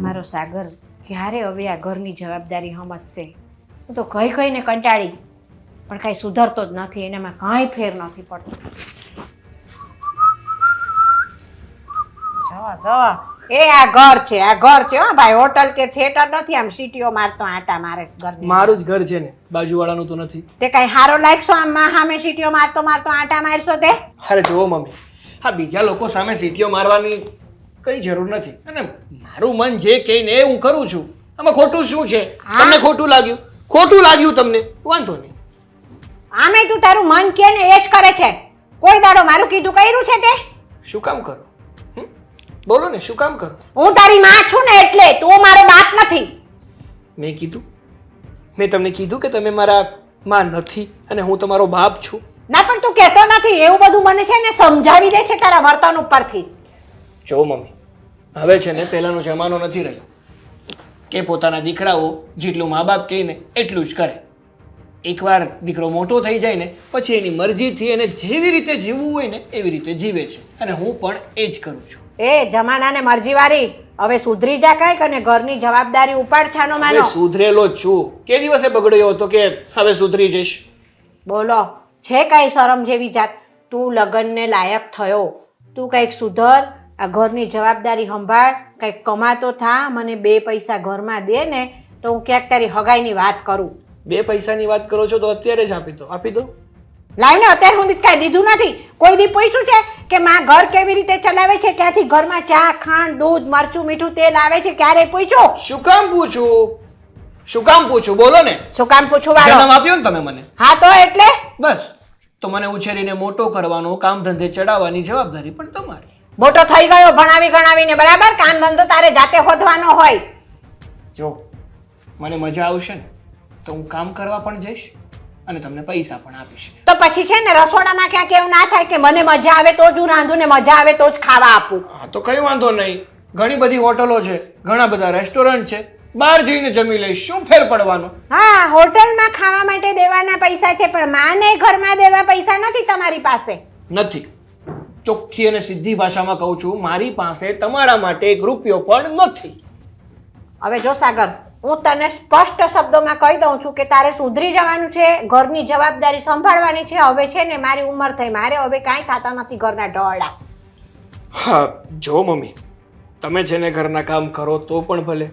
મારો સાગર ક્યારે હવે આ ઘરની જવાબદારી સમજશે? હું તો કહીને કંટાળી, પણ કાંઈ સુધરતો જ નથી, એનામાં કાંઈ ફેર નથી પડતો. જવા એ આ ઘર છે હો ભાઈ, હોટલ કે થિયેટર નથી. આમ સીટીઓ મારતો આટા મારે ઘર. મારું જ ઘર છે ને, બાજુવાળાનું તો નથી. તે કઈ હારો લાગશો આમ સામે સીટીઓ મારતો આટા મારશો તે? અરે જુઓ મમ્મી, હા બીજા લોકો સામે સીટીઓ મારવાની કઈ જરૂર નથી, અને મારું મન જે કહીને હું કરું છું. આમાં ખોટું શું છે? તમને ખોટું લાગ્યું તમને વાંધો નહીં. આમે તું તારું મન કે ને એ જ કરે છે. કોઈ દાડો મારું કીધું કર્યું છે તે? શું કામ કરું? બોલો ને, શું કામ કરું? હું તારી માં છું ને, એટલે તું મારો બાપ નથી. મેં તમને કીધું કે તમે મારા માં નથી અને હું તમારો બાપ છું? ના, પણ તું કહેતો નથી. એવું બધું મને છે ને સમજાવી દે છે તારા વર્તન ઉપરથી. જો મમ્મી, હવે છે ને પહેલાનો જમાનો નથી રહ્યો કે પોતાના દીકરાઓ જેટલું મા બાપ કહે ને એટલું જ કરે. એકવાર દીકરો મોટો થઈ જાય ને પછી એની મરજીથી એને જેવી રીતે જીવવું હોય ને એવી રીતે જીવે છે, અને હું પણ એ જ કરું છું. એ જમાનાને મરજીવાળી હવે સુધરી જા કાંઈક, અને ઘરની જવાબદારી ઉપાડ છાનો માનો. સુધરેલો જ છું. કે દિવસે બગડ્યો હતો કે હવે સુધરી જઈશ? બોલો, છે કાંઈ શરમ જેવી જાત? તું લગ્નને લાયક થયો, તું કંઈક સુધર, આ ઘરની જવાબદારી સંભાળ, કંઈક કમાતો થા, મને 2 પૈસા ઘરમાં દે ને તો હું ક્યાંક તારી હગાઈની વાત કરું. 2 પૈસાની વાત કરો છો તો અત્યારે જ આપી દો. લાવીને અત્યારે હું કાંઈ દીધું નથી. કોઈ દી પૂછ્યું છે કે માં ઘર કેવી રીતે ચલાવે છે, ક્યાંથી ઘરમાં ચા ખાંડ દૂધ મરચું મીઠું તેલ આવે છે, ક્યારે પૂછ્યું? શું કામ પૂછું બોલો ને. શું કામ પૂછું વાળો? જન્મ આપ્યો ને તમે મને. હા તો એટલે બસ, તો મને ઉછેરીને મોટો કરવાનો, કામ ધંધે ચડાવવાની જવાબદારી પણ તમારી. મોટો થઈ ગયો ભણાવી ગણાવીને, બરાબર? કામ ધંધો તારે જાતે હોદવાનો હોય. જો મને મજા આવશે ને તો હું કામ કરવા પણ જઈશ અને તમને પૈસા પણ આપીશ. તો પછી છે ને રસોડામાં ક્યાંક એવું ના થાય કે મને મજા આવે તો જ હું રાંધું ને મજા આવે તો જ ખાવા આપું. હા તો કઈ વાંધો નહીં. ઘણી બધી હોટલો છે, ઘણા બધા રેસ્ટોરન્ટ છે, બહાર જઈને જમી લઈશ. શું ફેર પડવાનો? હા, હોટલમાં ખાવા માટે દેવાના પૈસા છે, પણ માને ઘરમાં દેવા પૈસા નથી તમારી પાસે. નથી. ચોખ્ખી અને સીધી ભાષામાં કહું છું, મારી પાસે તમારા માટે 1 રૂપિયો પણ નથી. હવે જો સાગર, હું તને સ્પષ્ટ શબ્દોમાં કહી દઉં છું કે તારે સુધરી જવાનું છે, ઘરની જવાબદારી સંભાળવાની છે. હવે છે ને મારી ઉંમર થઈ, મારે હવે કાંઈ થતા નથી ઘરના ઢોળા. હા જો મમ્મી, તમે છે ને ઘરના કામ કરો તો પણ ભલે,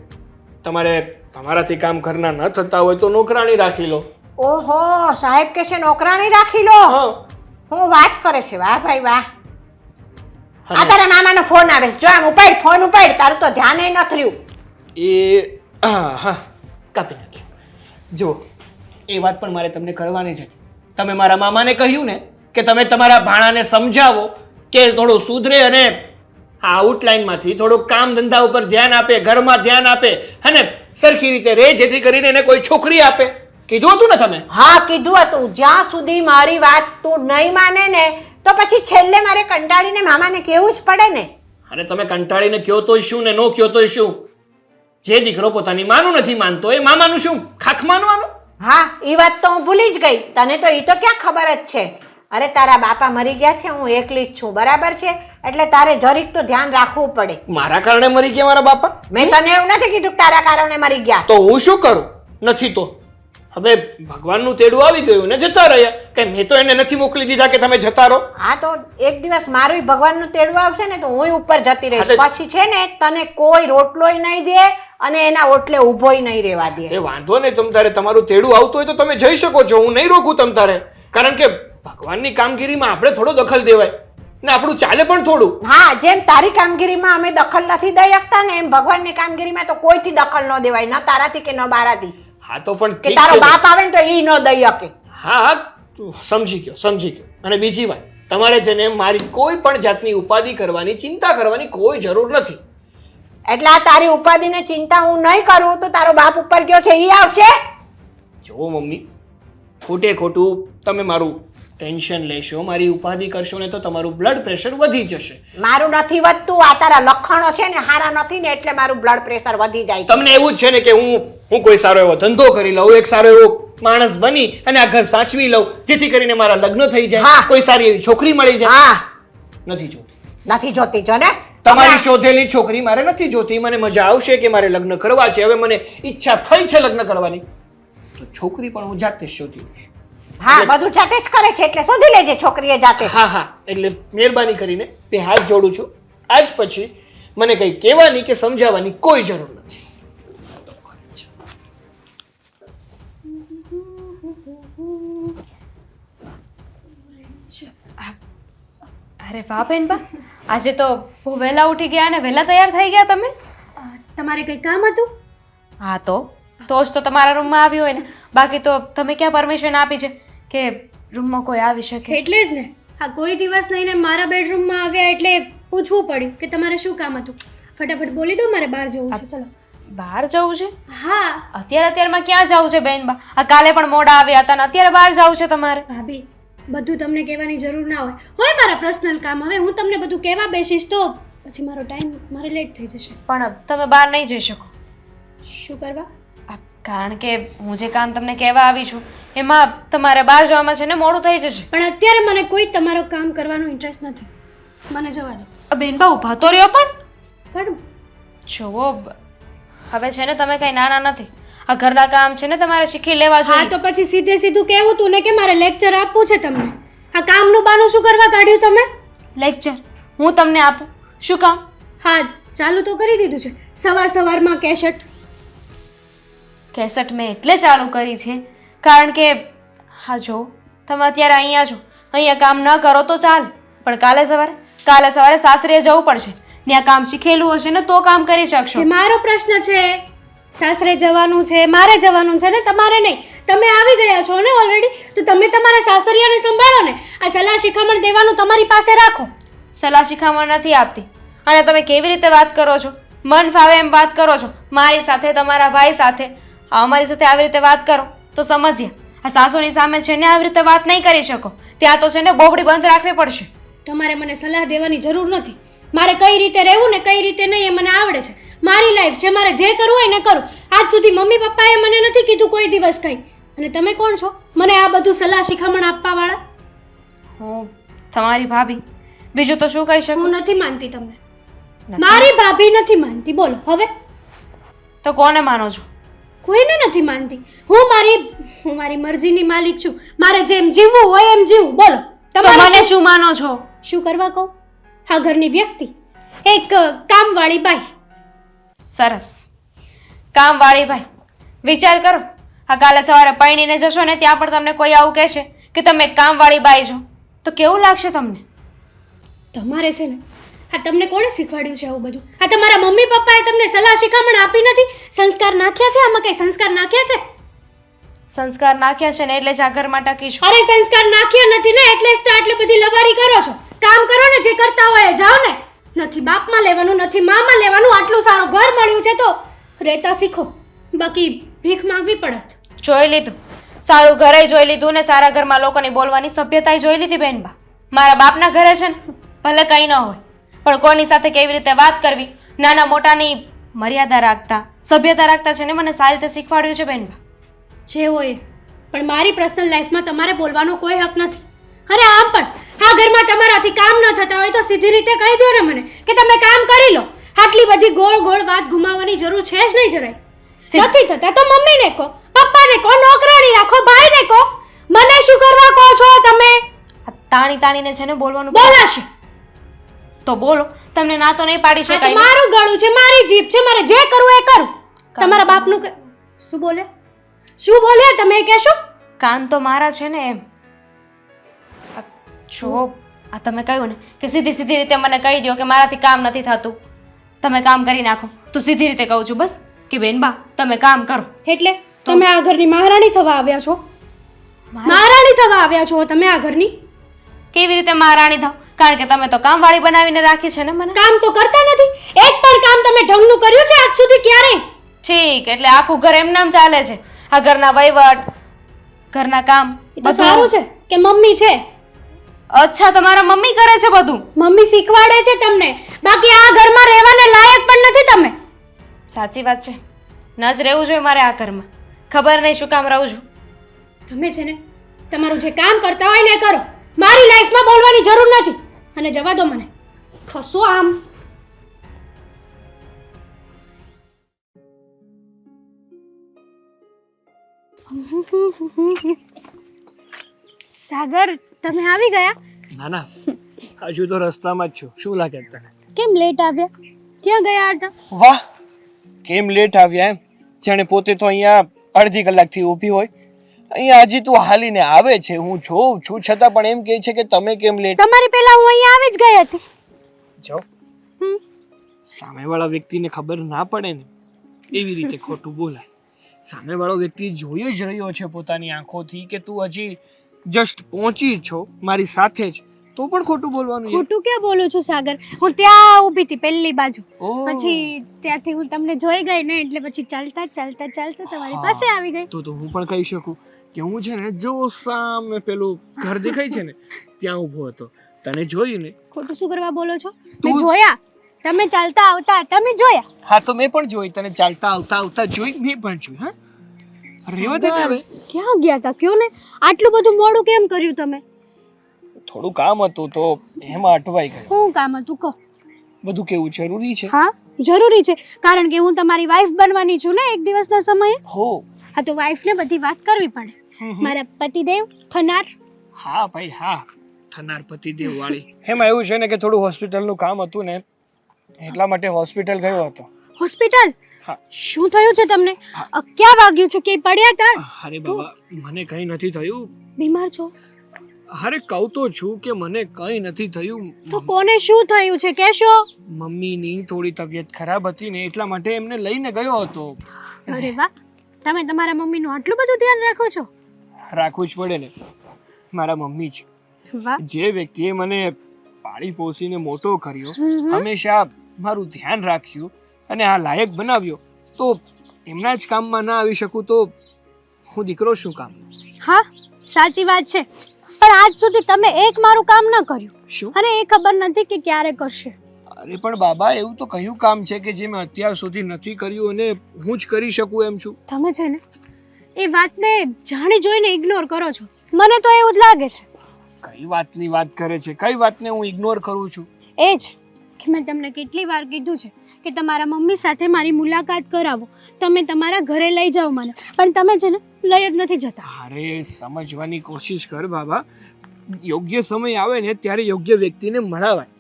તમારાથી કામ ઘરના ન થતા હોય તો નોકરાણી રાખી લો. ઓહો, સાહેબ કે છે નોકરાણી રાખી લો? હું વાત કરે છે, વાહ ભાઈ વાહ. આ તારા મામાનો ફોન આવે છે, જો આમ ઉપાડ, ફોન ઉપાડ, તારું તો ધ્યાન ન થયું. હા કાપી નાખ્યું. જો એ વાત પણ મારે તમને કરવાની છે. તમે મારા મામાને કહ્યું ને કે તમે તમારા ભાણાને સમજાવો કે થોડું સુધરે અને આ આઉટલાઇનમાંથી થોડું કામ ધંધા ઉપર ધ્યાન આપે, ઘરમાં ધ્યાન આપે અને સરખી રીતે રહે, જેથી કરીને એને કોઈ છોકરી આપે. કીધું હતું ને તમે? હા કીધું હતું. જ્યાં સુધી મારી વાત તું નહીં માને ને તો પછી છેલ્લે મારે કંટાળીને મામાને કહેવું જ પડે ને. અરે તમે કંટાળીને કયો તોય શું ને નો કયો તોય શું? જે દીકરો પોતાની માનું નથી માનતો એ મામાનું શું ખાખ માનવાનું? હા, એ વાત તો હું ભૂલી જ ગઈ. તને તો એ તો ક્યાં ખબર જ છે. અરે તારા બાપા મરી ગયા છે, હું એકલી જ છું, બરાબર છે? એટલે તારે જરીક તો ધ્યાન રાખવું પડે. મારા કારણે મરી ગયા મારા બાપા? મેં તને એવું નથી કીધું કે તારા કારણે મરી ગયા. તો હું શું કરું? નથી તો હવે ભગવાનનું તેડું આવી ગયું ને જતા રહ્યા. કે મેં તો એને નથી મોકલી દીધા કે તમે જતા રહો. હા તો એક દિવસ મારું ભગવાનનું તેડું આવશે ને તો હું ઉપર જતી રહીશ. પછી છે ને તને કોઈ રોટલોય નહીં દે અને એના ઓટલે ઊભોય નહીં રહેવા દે. એ વાંધો નહીં, તમ તારે તમારું તેડું આવતું હોય તો તમે જઈ શકો છો, હું નહીં રોકું તમ તારે. કારણ કે ભગવાનની કામગીરીમાં આપણે થોડો દખલ દેવાય ને આપણું ચાલે પણ થોડું. હા, જેમ તારી કામગીરીમાં અમે દખલ નથી દઈ શકતા ને એમ ભગવાનની કામગીરીમાં તો કોઈથી દખલ ન દેવાય, ન તારાથી કે ન બારાથી. હા તો પણ કે તારો બાપ આવે ને તો ઈ ન દઈ શકે. હા સમજી ગયો. અને બીજી વાત, તમારે છે ને મારી કોઈ પણ જાતની ઉપાધિ કરવાની, ચિંતા કરવાની કોઈ જરૂર નથી. એટલે આ તારી ઉપાધિને ચિંતા હું નહીં કરું તો તારો બાપ ઉપર ગયો છે ઈ આવશે? જો મમ્મી, ખોટે ખોટું તમે મારું ટેન્શન લેશો, મારી ઉપાધિ કરશો ને તો તમારું બ્લડ પ્રેશર વધી જશે. મારું નથી વધતું, આ તારા લક્ષણો છે ને હારા નથી ને એટલે મારું બ્લડ પ્રેશર વધી જાય. તમને એવું જ છે ને કે હું કોઈ સારો એવો ધંધો કરી લઉં, એક સારો એવો માણસ બની અને આ ઘર સાચવી લઉં, જેથી કરીને મારા લગ્ન થઈ જાય, કોઈ સારી એવી છોકરી મળી જાય. હા, નથી જોતી. નથી જોતી. જો ને તમારી શોધેલી છોકરી મારે નથી જોતી. મને મજા આવશે કે મારે લગ્ન કરવા છે, હવે મને ઈચ્છા થઈ છે લગ્ન કરવાની, તો છોકરી પણ હું જાતે જ શોધી લઈશ. હા, બધું જાતે જ કરે છે એટલે શોધી લેજે છોકરીએ જાતે. હા, એટલે મહેરબાની કરીને બે હાથ જોડું છું. આજ પછી મને કંઈ કહેવાની કે સમજાવવાની કોઈ જરૂર નથી. અરે વાહ બેનબા, આજે તો બહુ વહેલા ઉઠી ગયા અને વહેલા તૈયાર થઈ ગયા તમે. તમારે કંઈ કામ હતું? હા તો જ તો તમારા રૂમમાં આવી હોય ને, બાકી તો તમે ક્યાં પરમિશન આપી છે કે રૂમમાં કોઈ આવી શકે? એટલે જ ને, આ કોઈ દિવસ લઈને મારા બેડરૂમમાં આવ્યા એટલે પૂછવું પડ્યું કે તમારે શું કામ હતું. ફટાફટ બોલી દો, મારે બહાર જવું છે. ચલો. બહાર જવું છે? હા અત્યારમાં ક્યાં જવું છે બેનબા? આ કાલે પણ મોડા આવ્યા હતા ને અત્યારે બહાર જવું છે તમારે? ભાભી, બધું તમને કહેવાની જરૂર ના હોય મારા પર્સનલ કામ. હવે હું તમને બધું કહેવા બેસીશ તો પછી મારે લેટ થઈ જશે. પણ તમે બહાર નહીં જઈ શકો. શું કરવા? કારણ કે હું જે કામ તમને કહેવા આવી છું એમાં તમારે બહાર જવામાં છે ને મોડું થઈ જશે. પણ અત્યારે મને કોઈ તમારો કામ કરવાનો ઇન્ટરેસ્ટ નથી. મને જવા દો. બેનબા ઊભા તો રહ્યો પણ જુઓ, હવે છે ને તમે કઈ નાના નથી. આ ઘરના કામ છે ને તમારે શીખી લેવા જોઈએ. હા તો પછી સીધું કહેવું તું ને કે મારે લેક્ચર આપવું છે તમને. આ કામનું બાનું શું કરવા કાઢ્યું તમે? લેક્ચર હું તમને આપું? શું કામ? હા, ચાલુ તો કરી દીધું છે. સવારમાં કેસેટ મેં એટલે ચાલુ કરી છે કારણ કે હા જો તમે અત્યારે અહીંયા છો, અહીંયા કામ ન કરો તો ચાલે, પણ કાલે સવારે સાસરીએ જવું પડશે. ત્યાં કામ શીખેલું હશે ને તો કામ કરી શકશો. એ મારો પ્રશ્ન છે. સાસરે જવાનું છે, મારે જવાનું છે ને તમારે નહીં. તમે આવી ગયા છો ને ઓલરેડી, તો તમે તમારા સાસરિયાને સંભાળો ને. આ સલાહ શિખામણ દેવાનું તમારી પાસે રાખો. સલાહ શિખામણ નથી આપતી. અને તમે કેવી રીતે વાત કરો છો? મન ફાવે એમ વાત કરો છો. મારી સાથે, તમારા ભાઈ સાથે, અમારી સાથે આવી રીતે વાત કરો તો સમજીએ. આ સાસુની સામે છે ને આવી રીતે વાત નહીં કરી શકો. ત્યાં તો છે ને બોબડી બંધ રાખવી પડશે. તમારે મને સલાહ દેવાની જરૂર નથી. મારે કઈ રીતે રહેવું ને કઈ રીતે નહીં એ મને આવડે છે. મારી લાઈફ છે, મારે જે કરવું હોય ને કરું. આજ સુધી મમ્મી પપ્પાએ મને નથી કીધું કોઈ દિવસ કંઈ. અને તમે કોણ છો મને આ બધું સલાહ શિખામણ આપવા વાળા? હું તમારી ભાભી, બીજું તો શું કહી શકું? હું નથી માનતી તમને. મારી ભાભી નથી માનતી. બોલો હવે. તો કોને માનો છો? કોઈને નથી માનતી. હું મારી મરજીની માલિક છું. મારે જેમ જીવવું હોય એમ જીવું. બોલો તો મને શું માનો છો? શું કરવા કહું? આ ઘરની વ્યક્તિ, એક કામવાળી બાઈ. સરસ, કામવાળી બાઈ. વિચાર કરો, આ કાલે સવારે પૈણીને જશો ને ત્યાં પણ તમને કોઈ આવું કહેશે કે તમે કામવાળી બાઈ છો તો કેવું લાગશે તમને? તમારે છે ને, આ તમને કોણે શીખવાડ્યું છે આવું બધું? આ તમારા મમ્મી પપ્પાએ તમને સલાહ શિખામણ આપી નથી? સંસ્કાર નાખ્યા છે? આમાં કઈ સંસ્કાર નાખ્યા છે? સંસ્કાર નાખ્યા છે ને એટલે જ આ ઘરમાં ટકી છું. અરે સંસ્કાર નાખ્યા નથી ને એટલે જ તો આટલી બધી લવારી કરો છો. કામ કરો ને, જે કરતા હોય જાઓ ને. નથી બાપમાં લેવાનું, નથી મામાં લેવાનું. આટલું સારું ઘર મળ્યું છે તો રહેતા શીખો, બાકી ભીખ માંગવી પડત. જોઈ લીધું, સારું ઘરે જોઈ લીધું ને સારા ઘરમાં લોકોની બોલવાની સભ્યતાય જોઈ લીધી બેનબા. મારા બાપના ઘરે છે ને ભલે કંઈ ન હોય, પણ કોની સાથે કેવી રીતે વાત કરવી, નાના મોટાની મર્યાદા રાખતા, સભ્યતા રાખતા છે ને મને સારી રીતે શીખવાડ્યું છે બેનબા. જે હોય, પણ મારી પર્સનલ લાઈફમાં તમારે બોલવાનો કોઈ હક નથી. અરે આમ પણ આ ઘરમાં તમારાથી કામ ન થતા હોય તો સીધી રીતે કહી દો ને મને કે તમે કામ કરી લો. આટલી બધી ગોળ વાત ઘુમાવવાની જરૂર છે જ નહીં જરાય. નથી થતા તો મમ્મીને કહો, પપ્પાને કહો, નોકરાણી રાખો, ભાઈને કહો. મને શું કરવા કહો છો તમે? તાણીને છે ને બોલવાનું બોલાશે તો બોલો. તમને ના તો નહીં પાડી શકાય. મારું ગળું છે, મારી જીભ છે, મારે જે કરવું એ કરું. તમારા બાપનું શું બોલે તમે કહેશો? કાન તો મારા છે ને એમ. જો આ તમે કહ્યું ને કે સીધી રીતે મને કહી દો કે મારાથી કામ નથી થતું, તમે કામ કરી નાખો, તો સીધી રીતે કહું છું બસ કે બેનબા તમે કામ કરો. એટલે તમે આ ઘરની મહારાણી થવા આવ્યા છો? મહારાણી થવા આવ્યા છો તમે આ ઘરની? કેવી રીતે મહારાણી થાવ? કારણ કે તમે તો કામવાળી બનાવીને રાખી છે ને મને. કામ તો કરતા નથી. એક પણ કામ તમે ઢંગનું કર્યું છે આજ સુધી ક્યારેય? ઠીક, એટલે આખું ઘર એમ નામ ચાલે છે. આ ઘરના વહીવટ, ઘરના કામ બધું સારું છે કે મમ્મી છે? અચ્છા, તમારા મમ્મી કરે છે બધું? મમ્મી શીખવાડે છે તમને, બાકી આ ઘરમાં રહેવાને લાયક પણ નથી તમે. સાચી વાત છે, ન જ રહેવું જોઈએ મારે આ ઘરમાં. ખબર નહીં શું કામ રહું છું. તમે છે ને તમારું જે કામ કરતા હોય ને કરો. મારી લાઈફમાં બોલવાની જરૂર નથી. અને જવા દો મને. ખસો આમ. સાગર તમે આવી ગયા? ના ના, હજુ તો રસ્તામાં જ છું. શું લાગે તને? કેમ લેટ આવ્યા? ક્યાં ગયા હતા? વાહ, કેમ લેટ આવ્યા એમ? જાણે પોતે તો અહીંયા અડધી કલાકથી ઊભી હોય. અહીંયા હજી તું હાલીને આવે છે, હું જોઉં છું, છતાં પણ એમ કહે છે કે તમે કેમ લેટ? તમારી પહેલા હું અહીંયા આવી જ ગઈ હતી. જો સામેવાળા વ્યક્તિને ખબર ના પડે ને એવી રીતે ખોટું બોલાય. સામેવાળો વ્યક્તિ જોઈ જ રહ્યો છે પોતાની આંખોથી કે તું હજી જસ્ટ પહોંચી જ છો મારી સાથે જ, તો પણ ખોટું બોલવાનું યાર. ખોટું ક્યાં બોલું છું સાગર? હું ત્યાં ઊભી હતી પહેલી બાજુ. ઓહ. પછી ત્યાંથી હું તમને જોઈ ગઈ ને એટલે પછી ચાલતા ચાલતા ચાલતા તમારી પાસે આવી ગઈ. તો હું પણ કહી શકું કે હું છે ને જો સામે પેલું ઘર દેખાય છે ને ત્યાં ઊભો હતો, તને જોઈને. ખોટું શું કરવા બોલો છો? મેં જોયા તમે ચાલતા આવતા તમે જોયા. હા તો મેં પણ જોઈ, તને ચાલતા આવતા આવતા જોઈ, મેં પણ જોઈ. હા રેવા દે ને હવે. ક્યાં ગયા હતા કયો ને? આટલું બધું મોડું કેમ કર્યું તમે? થોડું કામ હતું તો એમાં અટવાઈ ગયો. શું કામ હતું કહો? બધું કેવું જરૂરી છે? હા જરૂરી છે, કારણ કે હું તમારી વાઈફ બનવાની છું ને એક દિવસના સમયે. હો. હા તો વાઈફને બધી વાત કરવી પડે. મારા પતિદેવ થનાર. હા ભાઈ હા, થનાર પતિદેવ વાળી. એમાં એવું છે ને કે થોડું હોસ્પિટલનું કામ હતું ને એટલા માટે હોસ્પિટલ ગયો હતો. હોસ્પિટલ? હા. શું થયું છે તમને? ક્યાં વાગ્યું છે? કે પડ્યા હતા? અરે બાબા, મને કંઈ નથી થયું. બીમાર છો? અરે કહું તો છું કે મને કંઈ નથી થયું. તો કોને શું થયું છે કહેશો? મમ્મીની થોડી તબિયત ખરાબ હતી ને એટલા માટે એમને લઈને ગયો હતો. અરે વાહ, તમે તમારા મમ્મીનું આટલું બધું ધ્યાન રાખો છો? રાખવું જ પડે ને, મારા મમ્મી છે. વાહ. જે વ્યક્તિએ મને પાળી પોસીને મોટો કર્યો, હંમેશા મારું ધ્યાન રાખ્યું અને આ લાયક બનાવ્યો, તો એમના જ કામમાં ના આવી શકું તો હું દીકરો શું કામ? હા સાચી વાત છે, પણ આજ સુધી તમે એક મારું કામ ન કર્યું. શું? અને એ ખબર નથી કે ક્યારે કરશે. અરે પણ બાબા, એવું તો કયું કામ છે કે જે મેં અત્યાર સુધી નથી કર્યું અને હું જ કરી શકું એમ છું? તમે છે ને એ વાતને જાણી જોઈને ઇગ્નોર કરો છો. મને તો એવું જ લાગે છે. કઈ વાતની વાત કરે છે? કઈ વાતને હું ઇગ્નોર કરું છું? એ જ કે મેં તમને કેટલી વાર કીધું છે કે તમારા મમ્મી સાથે મારી મુલાકાત કરાવો, તમે તમારા ઘરે લઈ જાઓ મને, પણ તમે છે ને લઈ જ નથી જતા. અરે સમજવાની કોશિશ કર બાબા, યોગ્ય સમય આવે ને ત્યારે યોગ્ય વ્યક્તિને મળાવાય.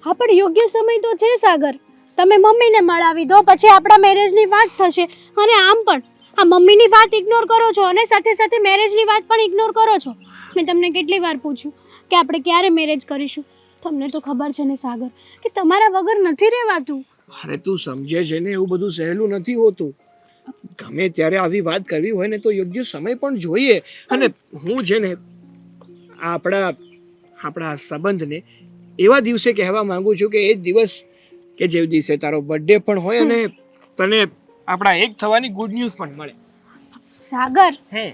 હા પણ યોગ્ય સમય તો છે સાગર. તમે મમ્મીને મળાવી દો, પછી આપણા મેરેજની વાત થશે. અને આમ પણ આ મમ્મીની વાત ઇગ્નોર કરો છો અને સાથે સાથે મેરેજની વાત પણ ઇગ્નોર કરો છો. મેં તમને કેટલી વાર પૂછ્યું કે આપણે ક્યારે મેરેજ કરીશું? તમને તો ખબર છે ને સાગર કે તમારા વગર નથી રહેવાતું. અરે તું સમજે છે ને, એવું બધું સહેલું નથી હોતું. ગમે ત્યારે આવી વાત કરવી હોય ને તો યોગ્ય સમય પણ જોઈએ. અને હું છે ને આપણા સંબંધને એવા દિવસે કહેવા માંગુ છું કે એ જ દિવસ કે જે દિવસે તારો બર્થડે પણ હોય અને તને આપણા એક થવાની ગુડ ન્યૂઝ પણ મળે. સાગર હે?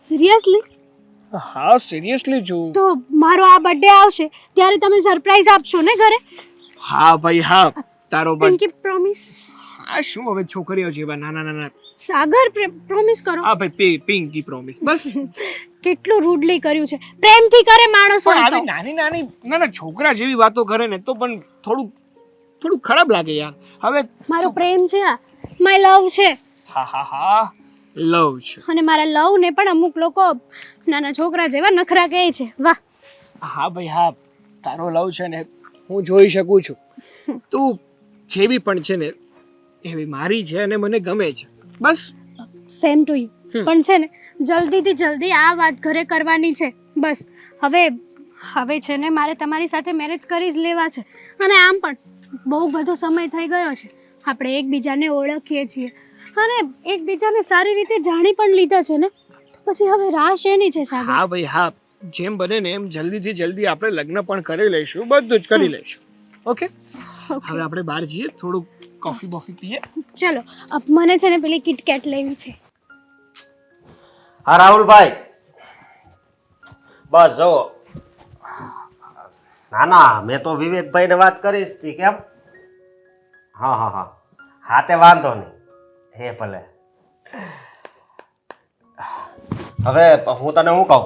સિરિયસલી? હા સિરિયસલી છું. તો મારો આ બર્થડે આવશે ત્યારે તમે સરપ્રાઈઝ આપશો ને ઘરે? હા ભાઈ હા, તારો પિંકી પ્રોમિસ. આ શું હવે છોકરીઓ જેવા નાના નાના. સાગર પ્રોમિસ કરો. હા ભાઈ પિંકી પ્રોમિસ બસ. કેટલું રૂડલી કર્યું છે. પ્રેમથી કરે માણસ પણ હોય તો. આવી નાની નાની નાના છોકરા જેવી વાતો કરે ને તો પણ થોડું ખરાબ લાગે યાર. હવે મારો પ્રેમ છે, આ માય લવ છે. હા હા હા, લવ છે. અને મારા લવ ને પણ અમુક લોકો નાના છોકરા જેવા નખરા કહે છે. વાહ. હા ભાઈ હા, તારો લવ છે ને હું જોઈ શકું છું. તું જેવી પણ છે ને એવી મારી છે અને મને ગમે છે બસ. Same to you. પણ છે ને જલ્દીથી જલ્દી આ વાત ઘરે કરવાની છે બસ. હવે છે ને મારે તમારી સાથે મેરેજ કરી જ લેવા છે. અને આમ પણ બહુ બધો સમય થઈ ગયો છે. આપણે એકબીજાને ઓળખીએ છીએ અને એકબીજાને સારી રીતે જાણી પણ લીધા છે ને, તો પછી હવે રાહ શેની છે સાગર? હા ભાઈ હા, જેમ બને ને એમ જલ્દીથી જલ્દી આપણે લગ્ન પણ કરી લઈશું, બધું જ કરી લઈશું. ઓકે, હવે આપણે બહાર જઈએ, થોડું કોફી બોફી પીએ. ચલો, મને છે ને પેલી કિટકેટ લેવી છે. હા રાહુલભાઈ, બસ જુઓ. ના ના, મેં તો વિવેકભાઈને વાત કરી હતી. કેમ? હા હા હા હા, તે વાંધો નહીં. હે ભલે. હવે હું તને શું કહું,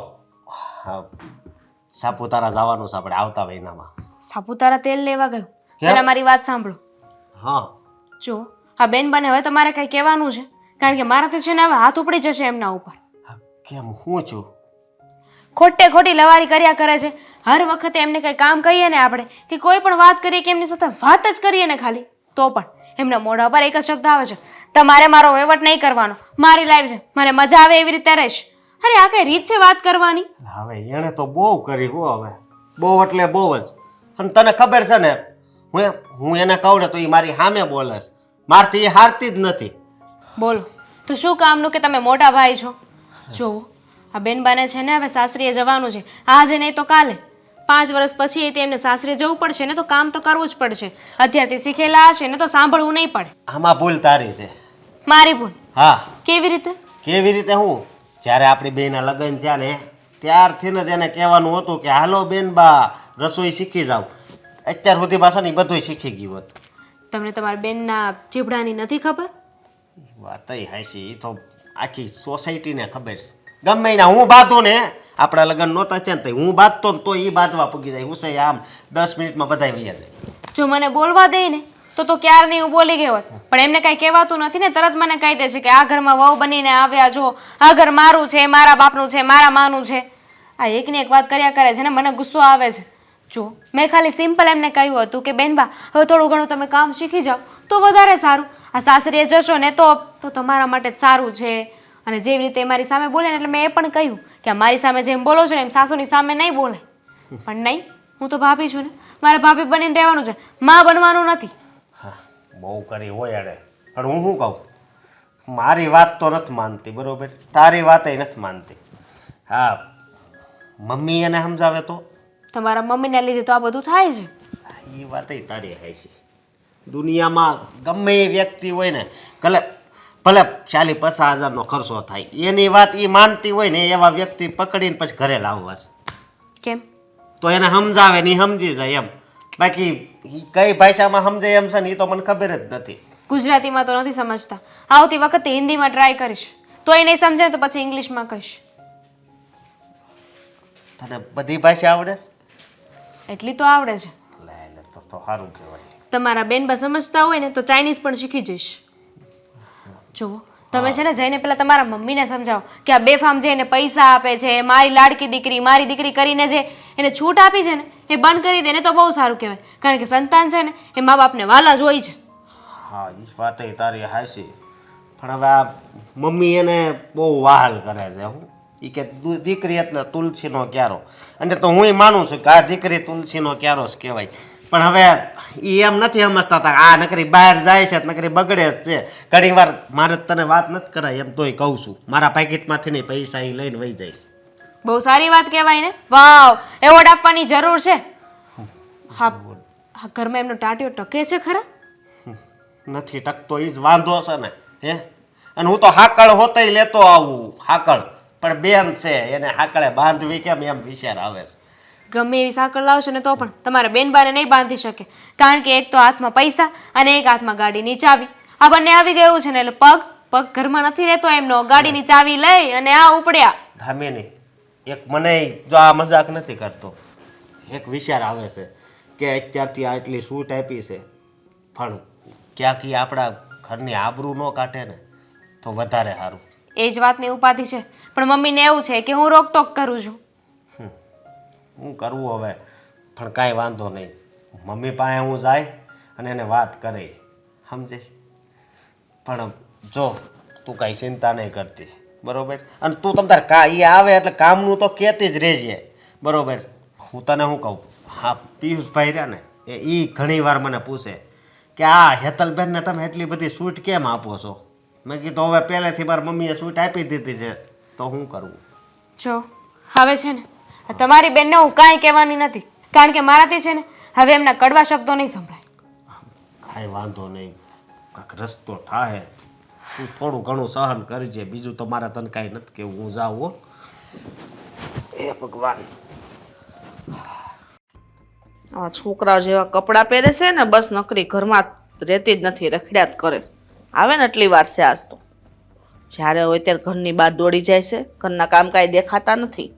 સાપુતારા જવાનું છે આપણે આવતા મહિનામાં. સાપુતારા તેલ લેવા ગયો. કેમ? પહેલા મારી વાત સાંભળો. હા જો આ બેન બને હવે તમારે કંઈ કહેવાનું છે, કારણ કે મારાથી છે ને હવે હાથ ઉપડી જશે એમના ઉપર. કેમ હું છું? ખોટે ખોટી લવારી કર્યા કરે છે. હર વખતે એમને કંઈ કામ કહીએ ને આપણે કે કોઈ પણ વાત કરીએ કે એમની સાથે વાત જ કરીએ ને ખાલી તો પણ એમના મોઢા પર એક જ શબ્દ આવે છે, તમારે મારો વહીવટ નહીં કરવાનો, મારી લાઈફ છે, મને મજા આવે એવી રીતે રહીશ. અરે આ કઈ રીત છે વાત કરવાની? હવે એણે તો બહુ કરી હો, હવે બહુ એટલે બહુ જ. અને તને ખબર છે ને, હું એને કહું ને તો એ મારી સામે બોલે છે, મારથી એ હારતી જ નથી. બોલો તો શું કામનું કે તમે મોટા ભાઈ છો? જુઓ આ બેનબાને છે ને હવે સાસરીએ જવાનું છે, આજે નહીં તો કાલે. 5 વર્ષ પછી તેમને સાસરે જવું પડશે ને તો કામ તો કરવું જ પડશે. અત્યારથી શીખેલા હશે ને તો સાંભળવું નહીં પડે. આમાં ભૂલ તારી છે. મારી ભૂલ? હા. કેવી રીતે? કેવી રીતે? હું જ્યારે આપણી બેના લગ્ન થયા ને ત્યારથી જ એને કહેવાનું હતું કે હાલો બેન બા રસોઈ શીખી જાવ. અત્યાર સુધી પાછા ને બધું શીખી ગયું હતું. તમને તમારા બેનના ચીબડાની નથી ખબર? વાત હાસી, એ તો આખી સોસાયટીને ખબર છે. ગમે એના હું બાંધું ને, આપણા લગ્ન નહોતા છે ને હું બાંધતો ને તો એ બાંધવા પૂગી જાય. હું છે આમ 10 મિનિટમાં બધા વૈયા જાય. જો મને બોલવા દે ને તો ક્યારની હું બોલી ગઈ હોત, પણ એમને કાંઈ કહેવાતું નથી ને, તરત મને કહી દે છે કે આ ઘરમાં વહુ બનીને આવ્યા છો, આ ઘર મારું છે, મારા બાપનું છે, મારા માનું છે. આ એકની એક વાત કર્યા કરે છે ને, મને ગુસ્સો આવે છે. જો મેં ખાલી સિમ્પલ એમને કહ્યું હતું કે બેનબા હવે થોડું ઘણું તમે કામ શીખી જાઓ તો વધારે સારું. આ સાસરીએ જશો ને તો તમારા માટે જ સારું છે. અને જેવી રીતે મારી સામે બોલે ને એટલે મેં એ પણ કહ્યું કે મારી સામે જેમ બોલો છો ને એમ સાસુની સામે નહીં બોલે. પણ નહીં, હું તો ભાભી છું ને, મારે ભાભી બનીને રહેવાનું છે, માં બનવાનું નથી. બહુ કરી હોય એણે, પણ હું શું કહું, મારી વાત તો નથી માનતી, બરોબર? તારી વાત નથી માનતી. હા, મમ્મી એને સમજાવે તો તમારા મમ્મીને લીધે તો આ બધું થાય છે. એ વાત તારી હાચી. દુનિયામાં ગમે એ વ્યક્તિ હોય ને, ભલે 40-50 હજારનો ખર્ચો થાય, એની વાત એ માનતી હોય ને એવા વ્યક્તિ પકડીને પછી ઘરે લાવવા છે. કેમ? તો એને સમજાવે ને ઈ સમજી જાય એમ. બાકી કઈ ભાષામાં સમજાય એમ છે ને એ તો મને ખબર જ નથી. ગુજરાતીમાં તો નથી સમજતા, આવતી વખતે હિન્દીમાં ટ્રાય કરીશ, તો એ નહીં સમજાય તો પછી ઇંગ્લિશમાં કહીશ. તને બધી ભાષા આવડે છે? એટલી તો આવડે છે. તો સારું કહેવાય. તમારા બેનબા સમજતા હોય ને તો ચાઇનીઝ પણ શીખી જઈશ. જુઓ તમે છે ને જઈને પહેલાં તમારા મમ્મીને સમજાવો કે આ બેફામ જઈને પૈસા આપે છે, મારી લાડકી દીકરી, મારી દીકરી કરીને જે એને છૂટ આપી છે ને એ બંધ કરી દે ને તો બહુ સારું કહેવાય. કારણ કે સંતાન છે ને એ મા બાપને વાલા જ હોય છે. હા, એ વાત તારી હાચી. પણ હવે આ મમ્મી એને બહુ વહાલ કરે છે. હું એ કે દીકરી એટલે તુલસીનો ક્યારો, અને તો હું માનું છું કે આ દીકરી તુલસીનો ક્યારો જ કહેવાય. પણ હવે એ એમ નથી સમજતા હતા આ નકરી બહાર જાય છે નકરી બગડે જ છે. ઘણી વાર મારે તને વાત નથી કરાય એમ તોય કહું છું, મારા પેકેટમાંથી નહીં પૈસા એ લઈને વહી જાય છે. બહુ સારી વાત કહેવાય ને. વાવ, એવોર્ડ આપવાની જરૂર છે. હા, આ ઘરમાં એમનો ટાંટિયો ટકે છે ખરા? નથી ટકતો, એ જ વાંધો છે ને. હે, અને હું તો હાકળ હોતય લેતો આવું હાકળ, પણ બેન છે એને હાકળે બાંધવી કેમ એમ વિચાર આવે છે. ગમે એવી સાંકળ લાવશો ને તો પણ તમારા બેનબાને નહીં બાંધી શકે, કારણ કે એક તો હાથમાં પૈસા અને એક હાથમાં ગાડીની ચાવી. આ બંને આવી ગયું છે ને એટલે પગ ઘરમાં નથી રહેતો એમનો, ગાડીની ચાવી લઈ અને આ ઉપડ્યા. ધામીની એક મને જો આ મજાક નથી કરતો, એક વિચાર આવે છે કે અત્યારથી આ એટલી છૂટ આપી છે પણ ક્યાંક આપણા ઘરની આબરૂ ન કાઢે ને તો વધારે સારું. એ જ વાતની ઉપાધિ છે, પણ મમ્મીને એવું છે કે હું રોકટોક કરું છું. હું કરવું હવે, પણ કાંઈ વાંધો નહીં. મમ્મી પાસે હું જાય અને એને વાત કરે, સમજે. પણ જો તું કાંઈ ચિંતા નહીં કરતી, બરોબર? અને તું તમ તાર એ આવે એટલે કામનું તો કહેતી જ રહેજે, બરોબર? હું તને શું કહું, હા પિયુષભાઈ રહ્યા ને એ ઘણી વાર મને પૂછે કે આ હેતલબેનને તમે એટલી બધી છૂટ કેમ આપો છો? મેં કીધું હવે પહેલેથી મારી મમ્મીએ છૂટ આપી દીધી છે તો શું કરવું. જો હવે છે ને તમારી બેનને હું કાંઈ કહેવાની નથી, કારણ કે મારાથી છે ને હવે એમના કડવા શબ્દો નહીં સંભળાય. કાંઈ વાંધો નહીં, કાંઈક રસ્તો થાય. તું થોડું ઘણું સહન કરજે, બીજું તો મારે તને કાંઈ નથી કેવું. હું જાઉં હો. એ ભગવાન, આ છોકરાઓ જેવા કપડાં પહેરે છે ને બસ નકરી ઘરમાં રહેતી જ નથી, રખડ્યા જ કરે છે. આવે ને એટલી વાર છે આજ તો, જ્યારે હોય ત્યારે ઘરની બહાર દોડી જાય છે, ઘરના કામ કાંઈ દેખાતા નથી.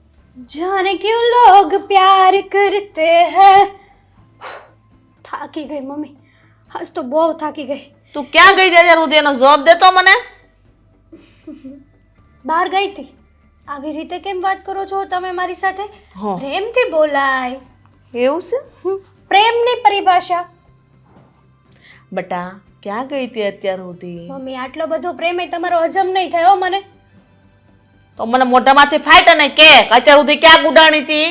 जाने क्यों लोग प्यार करते हैं. થાકી ગઈ મમ્મી, આજ તો બહુ થાકી ગઈ. તું ક્યાં ગઈ ત્યારે સુધી એનો જવાબ દેતો મને. બહાર ગઈ હતી, આવી રીતે કેમ વાત કરો છો તમે મારી સાથે? હો. પ્રેમથી બોલાય. એવું છે? પ્રેમની પરિભાષા. બટા ક્યાં ગઈ હતી અત્યાર સુધી? મમ્મી આટલો બધો પ્રેમ એ તમારો હજમ નહીં થયો મને. તો મને મોઢામાંથી ફાટ અને કે અત્યાર સુધી ક્યાં ગુડાણી હતી?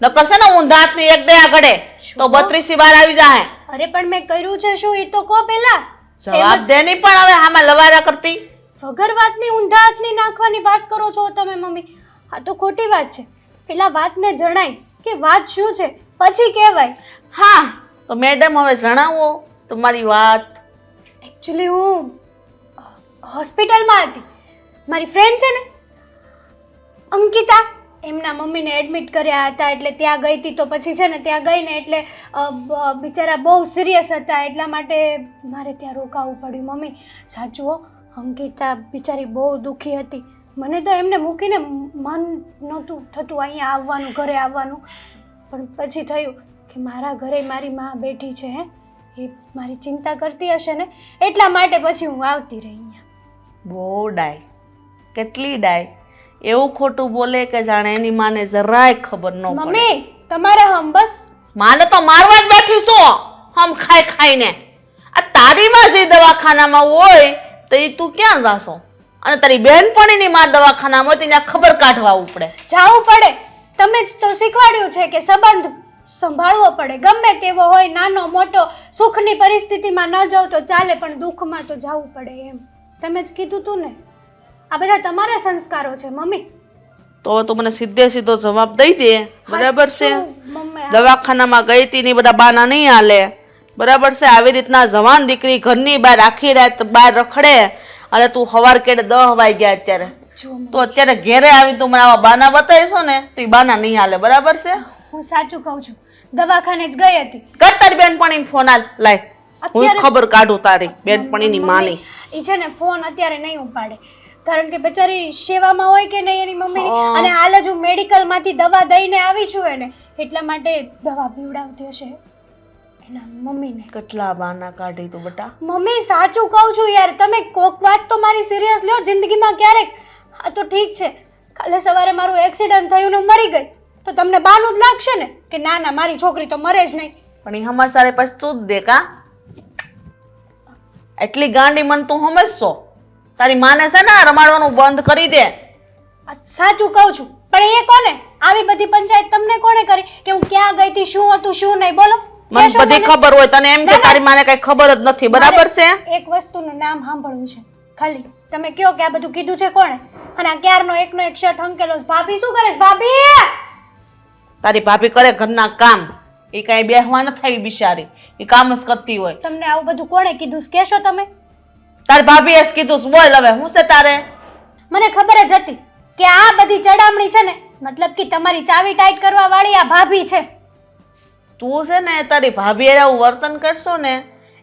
નકર છે ને ઊંધા હાથની એક દયા ઘડે તો 32 વાર આવી જાય. અરે પણ મેં કર્યું છે શું એ તો કહો પહેલા. જવાબ દે ની પણ હવે આમાં લવારા કરતી. વગર વાતની ઊંધા હાથની નાખવાની વાત કરો છો તમે મમ્મી. આ તો ખોટી વાત છે. પેલા વાતને જણાય કે વાત શું છે પછી કહેવાય. હા તો મેડમ હવે જણાવો તમારી વાત. એકચ્યુઅલી હું હોસ્પિટલમાં હતી. મારી ફ્રેન્ડ છે ને અંકિતા, એમના મમ્મીને એડમિટ કર્યા હતા એટલે ત્યાં ગઈ હતી. તો પછી છે ને ત્યાં ગઈને એટલે બિચારા બહુ સિરિયસ હતા એટલા માટે મારે ત્યાં રોકાવું પડ્યું. મમ્મી સાચું હો, અંકિતા બિચારી બહુ દુઃખી હતી. મને તો એમને મૂકીને મન નહોતું થતું અહીંયા આવવાનું, ઘરે આવવાનું. પણ પછી થયું કે મારા ઘરે મારી માં બેઠી છે, એ મારી ચિંતા કરતી હશે ને એટલા માટે પછી હું આવતી રહી અહીંયા. બહુ ડાય, કેટલી ડાય. એવું ખોટું બોલે કે જાણે એની માને જરાય ખબર ન પડે. મમ્મી તમારે હમ બસ માને તો મારવા જ બેઠી છું હમ ખાઈ ખાઈને. આ તારી માં જે દવાખાનામાં હોય તો એ તું ક્યાં જાશો? અને તારી બેનપણીની માં દવાખાનામાં હોય તો ત્યાં ખબર કાઢવા ઉપડે. જાવું પડે. તમે જ તો શીખવાડ્યું છે કે સંબંધ સંભાળવો પડે. ગમે તેવો હોય, નાનો મોટો, સુખની પરિસ્થિતિમાં ન જાવ તો ચાલે પણ દુઃખમાં તો જવું પડે એમ તમે જ કીધું તું ને. આ બધા તમારા સંસ્કારો છે મમ્મી. તો તું મને સીધે સીધો જવાબ દઈ દે. બરાબર છે? મમ્મી દવાખાનામાં ગઈ હતી ને બધા બાના નહીં હાલે. બરાબર છે? આવી રીતના જવાન દીકરી ઘરની બહાર આખી રાત બહાર રખડે અને તું સવાર કેડે 10 વાગ્યા અત્યારે તો અત્યારે ઘેરે આવી તું મને આવા બાના બતાવીશો ને તો એ બાના નહીં હાલે. બરાબર છે? હું સાચું કહું છું. દવાખાને જ ગઈ હતી. કર તારી બેનપણીને ફોન હાલ લાય. હું ખબર કાઢું તારી બેનપણીની માની. ઈ છે ને ફોન અત્યારે નહીં ઉપાડે કારણ કે બચારી સેવામાં હોય કે નહીં એની મમ્મી. અને હાલ જ હું મેડિકલ માંથી દવા દઈને આવી છું એને એટલા માટે દવા પીવડાવતી હશે એના મમ્મીને. કેટલા બાના કાઢી તું બટા. મમ્મી સાચું કહું છું યાર, તમે કોક વાત તો મારી સિરિયસ લ્યો જિંદગીમાં ક્યારેક. આ તો ઠીક છે કાલે સવારે મારું એક્સિડન્ટ થયું ને મરી ગઈ તો તમને બાનું જ લાગશે ને કે ના ના મારી છોકરી તો મરે જ નહીં. પણ એ હમાસારે પછી તું જ દે કા. એટલી ગાંડી મન તું હમેશો. તારી માને છે ને રમાડવાનું બંધ કરી દે. સાચું કહું છું પણ એ કોને આવી બધી પંચાયત તમને કોણે કરી કે હું ક્યાં ગઈ હતી, શું હતું શું નહીં? બોલો. મને બધી ખબર હોય તને એમ કે તારી માને કઈ ખબર જ નથી. બરાબર છે? એક વસ્તુનું નામ સાંભળવું છે ખાલી. તમે કયો કે આ બધું કીધું છે કોણે? અને આ ક્યારનો એકનો એક શર્ટ હંકેલો છે. ભાભી શું કરે છે? ભાભી તારી ભાભી કરે ઘરના કામ. એ કઈ બેહવા ન થઈ બિચારી, એ કામ જ કરતી હોય. તમને આવું બધું કોણે કીધું છે કહેશો તમે? તારી ભાભી એ કીધું છે. બોલ હવે હું છે તારે? મને ખબર જ હતી કે આ બધી ચડામણી છે ને મતલબ કે તમારી ચાવી ટાઈટ કરવા વાળી આ ભાભી છે. તું છે ને તારી ભાભી એ આવું વર્તન કરશો ને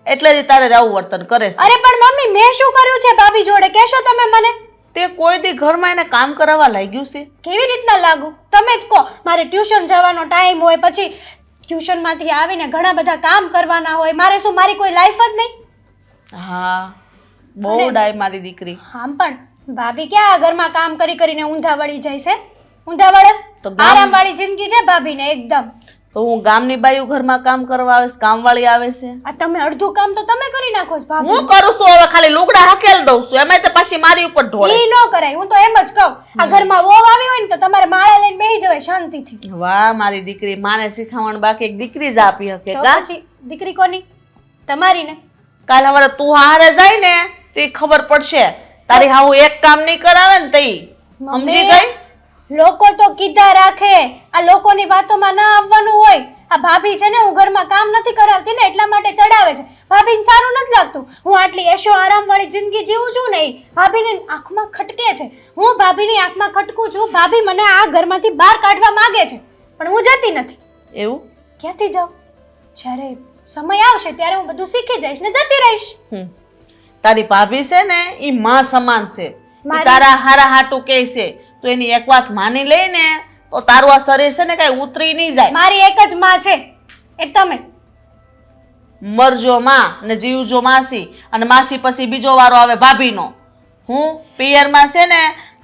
એટલે જ તારે આવું વર્તન કરે છે. અરે પણ મમ્મી મેં શું કર્યું છે ભાભી જોડે કહેશો તમે મને? તે કોઈ દી ઘરમાં એને કામ કરાવવા લાગ્યું છે? કેવી રીતના લાગુ તમે જ કહો. મારે ટ્યુશન જવાનો ટાઈમ હોય પછી ટ્યુશનમાંથી આવીને ઘણા બધા કામ કરવાના હોય. મારે શું મારી કોઈ લાઈફ જ નહીં? હા બહુ ડાય મારી દીકરી. આમ પણ ભાભી ક્યાં આ ઘરમાં કામ કરી કરીને ઊંધા વળી જાય છે? ઊંધા વળસ તો આરામ વાળી જિંદગી છે ભાભીને એકદમ. તો હું ગામની બાયુ ઘરમાં કામ કરવા આવે છે, કામવાળી આવે છે. આ તમે અડધું કામ તો તમે કરી નાખો છો ભાભી. હું કરું છું હવે ખાલી લુગડા હકેલ દઉં છું એમાં તો પાછી મારી ઉપર ઢોળે. ઈ ન કરાય. હું તો એમ જ કહું આ ઘરમાં વહુ આવી હોય ને તો તમારે માળા લઈને બેસી જવાય શાંતિથી. વાહ મારી દીકરી, માને શીખામણ બાકી એક દીકરી જ આપી શકે તો કા? પછી દીકરી કોની? તમારી ને. કાલ હવે તું હારે જાય ને તે ખબર પડશે. તારી હાવું એક કામ નહીં કરાવે ને તઈ સમજી ગઈ? લોકો તો કીધા રાખે. આ લોકોની વાતોમાં ના આવવાનું હોય. આ ભાભી છે ને હું ઘરમાં કામ નથી કરાવતી ને એટલા માટે ચડાવે છે. ભાભીને સારું નથી લાગતું. હું આટલી એશો આરામ વાળી જિંદગી જીવું છું ને ભાભીને આંખમાં ખટકે છે. હું ભાભીની આંખમાં ખટકું છું. ભાભી મને આ ઘરમાંથી બહાર કાઢવા માંગે છે પણ હું જતી નથી. એવું ક્યાંથી જાઉં? જ્યારે સમય આવશે ત્યારે હું બધું શીખી જઈશ ને જતી રહીશ. તારી ભાભી છે ને ઈ માં સમાન છે. ઈ તારા હારા હાટું કહે છે તો એની એક વાત માની લઈને તો તારું આ શરીર છે ને કઈ ઉતરી નહીં જાય. મારી એક જ માં છે એ તમે. મરજો માં ને જીવજો માસી અને માસી પછી બીજો વારો આવે ભાભીનો. હું પિયરમાં છે ને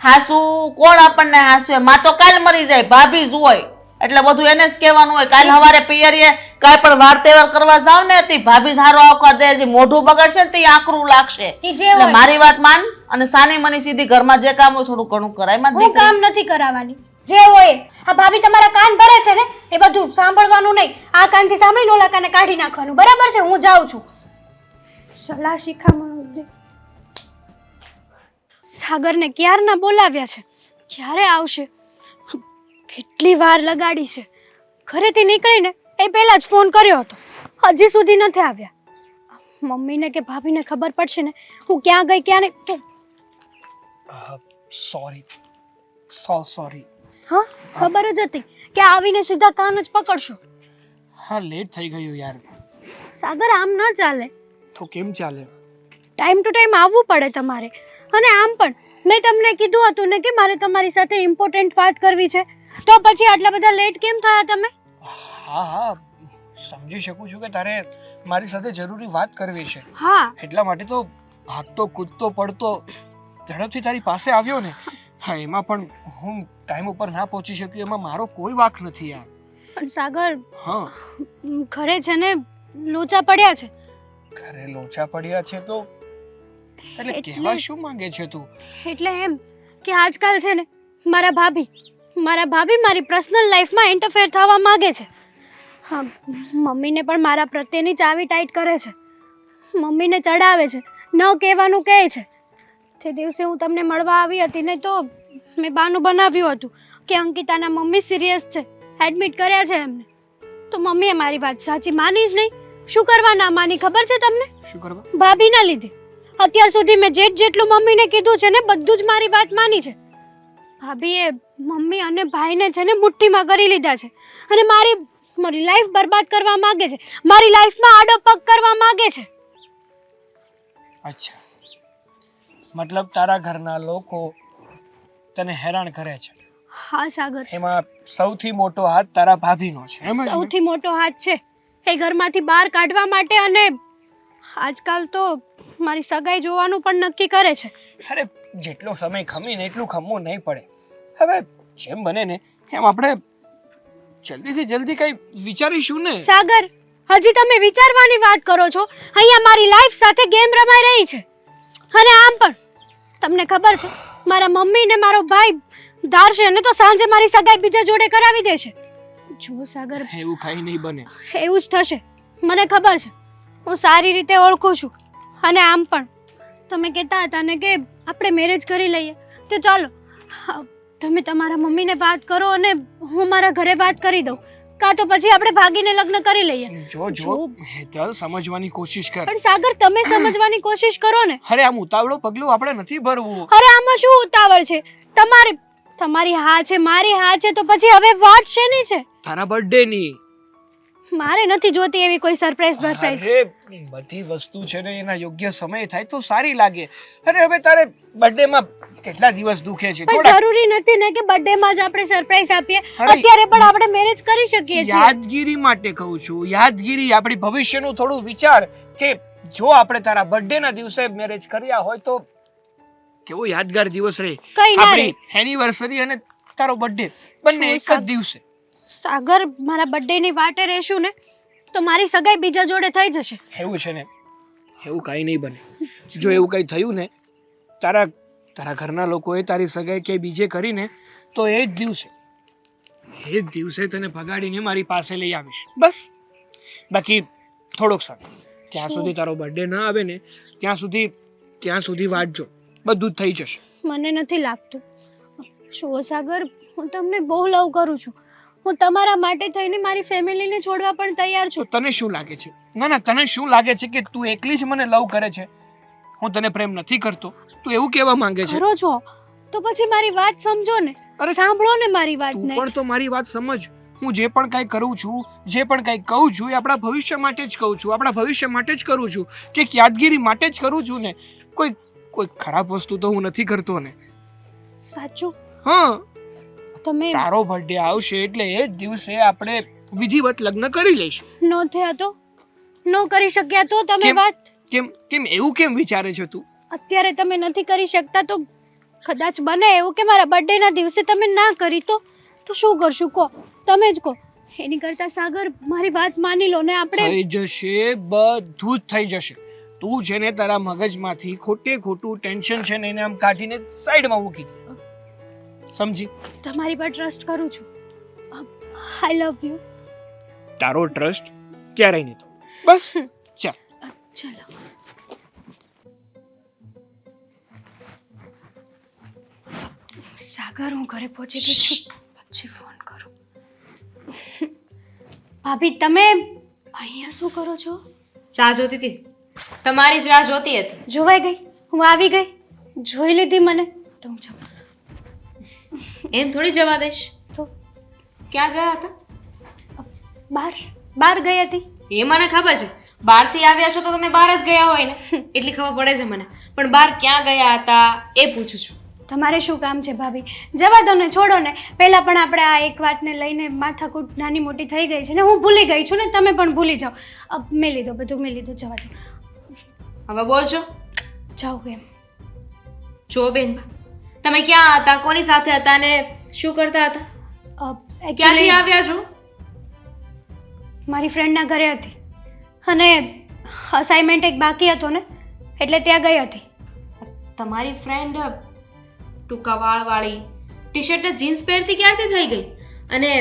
હાસુ કોણ આપણને હાસવે? માં તો કાલ મરી જાય, ભાભી જ હોય એટલે બધું એને જ કહેવાનું હોય. કાલ સવારે પિયરીએ કાંઈ પણ વાર તહેવાર કરવા જાવ ને તી ભાભી સારો આવવા દે, જે મોઢું બગડશે ને તે આકરું લાગશે. ઈ જે એટલે હોય. મારી વાત માન અને સાની મની સીધી ઘરમાં જે કામ હોય થોડું ઘણું કરાય. માં હું દીકરી કામ નથી કરાવવાની, જે હોય આ ભાભી તમારા કાન ભરે છે ને એ બધું સાંભળવાનું નહીં. આ કાનથી સાંભળીને ઓલા કાને કાઢી નાખવાનું, બરાબર છે? હું જાઉં છું. સલાહ શિખામણ દે. સાગરને ક્યારના બોલાવ્યા છે, ક્યારે આવશે? કેટલી વાર લગાડી છે. ઘરેથી નીકળીને એ પહેલા જ ફોન કર્યો હતો, હજી સુધી નથી આવ્યા. મમ્મીને કે ભાભીને ખબર પડશે ને હું ક્યાં ગઈ ક્યાં નહીં તો સોરી. હા, ખબર જ હતી કે આવીને સીધા કાન જ પકડશો. હા, લેટ થઈ ગયું યાર. સાગર, આમ ન ચાલે. તો કેમ ચાલે? ટાઈમ ટુ ટાઈમ આવવું પડે તમારે. અને આમ પણ મેં તમને કીધું હતું ને કે મારે તમારી સાથે ઇમ્પોર્ટન્ટ વાત કરવી છે, તો પછી આટલા બધા લેટ કેમ થયા તમે? હા, સમજી શકું છું કે તારે મારી સાથે જરૂરી વાત કરવી છે, હા, એટલા માટે તો ભાગતો કૂદતો પડતો ઝડપથી તારી પાસે આવ્યો ને. હા, એમાં પણ હું ટાઈમ ઉપર ના પહોંચી શક્યો એમાં મારો કોઈ વાંક નથી યાર. પણ સાગર, હા, ઘરે છે ને લોચા પડ્યા છે. ઘરે લોચા પડ્યા છે તો એટલે કહેવા શું માંગે છે તું? એટલે એમ કે આજકાલ છે ને મારા ભાભી મારી પર્સનલ લાઈફમાં ઇન્ટરફેર થવા માંગે છે. હા, મમ્મીને પણ મારા પ્રત્યેની ચાવી ટાઈટ કરે છે, મમ્મીને ચડાવે છે, ન કહેવાનું કહે છે. તે દિવસે હું તમને મળવા આવી હતી ને તો મેં બાનું બનાવ્યું હતું કે અંકિતાના મમ્મી સિરિયસ છે, એડમિટ કર્યા છે એમને. તો મમ્મીએ મારી વાત સાચી માની જ નહીં. શું કરવા ના માની ખબર છે તમને? શું કરવા? ભાભીના લીધે. અત્યાર સુધી મેં જેટલું મમ્મીને કીધું છે ને બધું જ મારી વાત માની છે. ભાભીએ મમ્મી અને ભાઈને છે ને મુઠ્ઠીમાં કરી લીધા છે અને મારી લાઈફ બરબાદ કરવા માંગે છે, મારી લાઈફમાં આડો પગ કરવા માંગે છે. અચ્છા, મતલબ તારા ઘરના લોકો તને હેરાન કરે છે. હા સાગર, એમાં સૌથી મોટો હાથ તારા ભાભીનો છે, એમ જ ને? સૌથી મોટો હાથ છે એ ઘરમાંથી બહાર કાઢવા માટે. અને આજકાલ તો મારી સગાઈ જોવાનું પણ નક્કી કરે છે. અરે, જેટલો સમય ખમીને એટલું ખમવું નહીં પડે. હવે જેમ બને ને એમ આપણે જલ્દીથી જલ્દી કઈ વિચારીશું ને. સાગર, હજી તમે વિચારવાની વાત કરો છો? અહીંયા મારી લાઈફ સાથે ગેમ રમાઈ રહી છે. અને આમ પણ તમને ખબર છે મારા મમ્મી ને મારો ભાઈ ધારશે ને તો સાંજે મારી સગાઈ બીજા જોડે કરાવી દેશે. જો સાગર, એવું કઈ નહીં બને. એવું જ થશે, મને ખબર છે. હું સારી રીતે ઓળખું છું. અને આમ પણ તમે કહેતા હતા ને કે આપણે મેરેજ કરી લઈએ, તો ચાલો તમે તમારા મમ્મીને વાત કરો અને હું મારા ઘરે વાત કરી દઉં, કાં તો પછી આપણે ભાગીને લગ્ન કરી લઈએ. જો હેતલ, સમજવાની કોશિશ કર. પણ સાગર, તમે સમજવાની કોશિશ કરો ને. અરે, આમ ઉતાવળો પગલું આપણે નથી ભરવું. અરે આમાં શું ઉતાવળ છે? તમારી હા છે, મારી હા છે, તો પછી હવે વાત શેની છે? તારા બર્થડે ની. મારે નથી જોતી એવી કોઈ સરપ્રાઈઝ બરપ્રાઈઝ. અરે, બધી વસ્તુ છે ને એના યોગ્ય સમય થાય તો સારી લાગે. અરે હવે તારે બર્થડે માં કેટલા દિવસ દુખે છે? પણ જરૂરી નથી ને કે બર્થડે માં જ આપણે સરપ્રાઈઝ આપીએ. અરે, અત્યારે પણ આપણે મેરેજ કરી શકીએ છીએ. યાદગીરી માટે કહું છું, યાદગીરી. આપણી ભવિષ્યનું થોડું વિચાર કે જો આપણે તારા બર્થડે ના દિવસે મેરેજ કર્યા હોય તો કેવો યાદગાર દિવસ રહે. કઈ ના રહે. આપણી એનિવર્સરી અને તારો બર્થડે બંને એક જ દિવસે. સાગર, મારા બર્થડે ની વાટે રહેશું ને તો મારી સગાઈ બીજા જોડે થઈ જશે. એવું છે ને? એવું કઈ નહીં બને. જો એવું કઈ થયું ને, તારા ઘરના લોકોએ તારી સગાઈ કે બીજે કરીને, તો એ જ દિવસે તને ભગાડીને મારી પાસે લઈ આવીશ, બસ. બાકી થોડોક સમય, જ્યાં સુધી તારો બર્થડે ના આવે ને ત્યાં સુધી વાંચજો, બધું જ થઈ જશે. મને નથી લાગતું. જો સાગર, હું તમને બહુ લવ કરું છું. હું તમારા માટે થઈને મારી ફેમિલીને છોડવા પણ તૈયાર છું. તો તને શું લાગે છે? ના, તને શું લાગે છે કે તું એકલી જ મને લવ કરે છે? હું તને પ્રેમ નથી કરતો? તું એવું કહેવા માંગે છે? કરો છો તો પછી મારી વાત સમજો ને. અરે, સાંભળો ને મારી વાત તું ને. પણ તો મારી વાત સમજ. હું જે પણ કાંઈ કરું છું, જે પણ કાંઈ કહું છું, એ આપણા ભવિષ્ય માટે જ કહું છું, આપણા ભવિષ્ય માટે જ કરું છું, કે યાદગીરી માટે જ કરું છું ને. કોઈ ખરાબ વસ્તુ તો હું નથી કરતો ને. સાચું? હા, તમે તારો બર્થડે આવશે એટલે એ જ દિવસે આપણે વિધિવત લગ્ન કરી લઈશું. નો થયા તો નો કરી શક્યા તો તમે કેમ? વાત કેમ એવું કેમ વિચારે છે તું? અત્યારે તમે નથી કરી શકતા તો કદાચ બને એવું કે મારા બર્થડેના દિવસે તમે ના કરી તો શું કરશું કહો, તમે જ કહો. એની કરતાં સાગર મારી વાત માની લો ને આપણે. થઈ જશે, બધું જ થઈ જશે. તું છે ને તારા મગજમાંથી ખોટું ટેન્શન છે ને એને આમ કાઢીને સાઈડમાં મૂકી દે. સમજી? તમારી પર ટ્રસ્ટ કરું છું. આઈ લવ યુ. તારો ટ્રસ્ટ ક્યારેય નહીં થાય. બસ ચાલ. ચલો. સાગર હું ઘરે પહોંચી ગઈ છું, પછી ફોન કરું. ભાભી તમે અહીંયા શું કરો છો? રાહ જોતી હતી, તમારી જ રાહ જોતી હતી. જોવાઈ ગઈ, હું આવી ગઈ, જોઈ લીધી મને તો હું જાઉં. એમ થોડી જવા દઈશ. તો ક્યાં ગયા હતા? બહાર ગઈ હતી. એ મને ખબર છે, બહારથી આવ્યા છો તો તમે બહાર જ ગયા હોય ને, એટલી ખબર પડે છે મને. પણ બહાર ક્યાં ગયા હતા એ પૂછું છું. તમારે શું કામ છે ભાભી? જવા દો ને, છોડો ને. પહેલાં પણ આપણે આ એક વાતને લઈને માથાકૂટ નાની મોટી થઈ ગઈ છે ને, હું ભૂલી ગઈ છું ને, તમે પણ ભૂલી જાઓ. મેં લીધો, બધું મેં લીધું, જવા દો. હવે બોલજો. જાઉં એમ. જો બેન, તમે ક્યાં હતા, કોની સાથે હતા ને શું કરતા હતા? ક્યાંથી Actually, આવ્યા છો? મારી ફ્રેન્ડના ઘરે હતી અને અસાઇનમેન્ટ એક બાકી હતો ને, એટલે ત્યાં ગઈ હતી. તમારી ફ્રેન્ડ ટૂંકા વાળવાળી ટી શર્ટ જીન્સ પહેરતી ક્યારથી થઈ ગઈ અને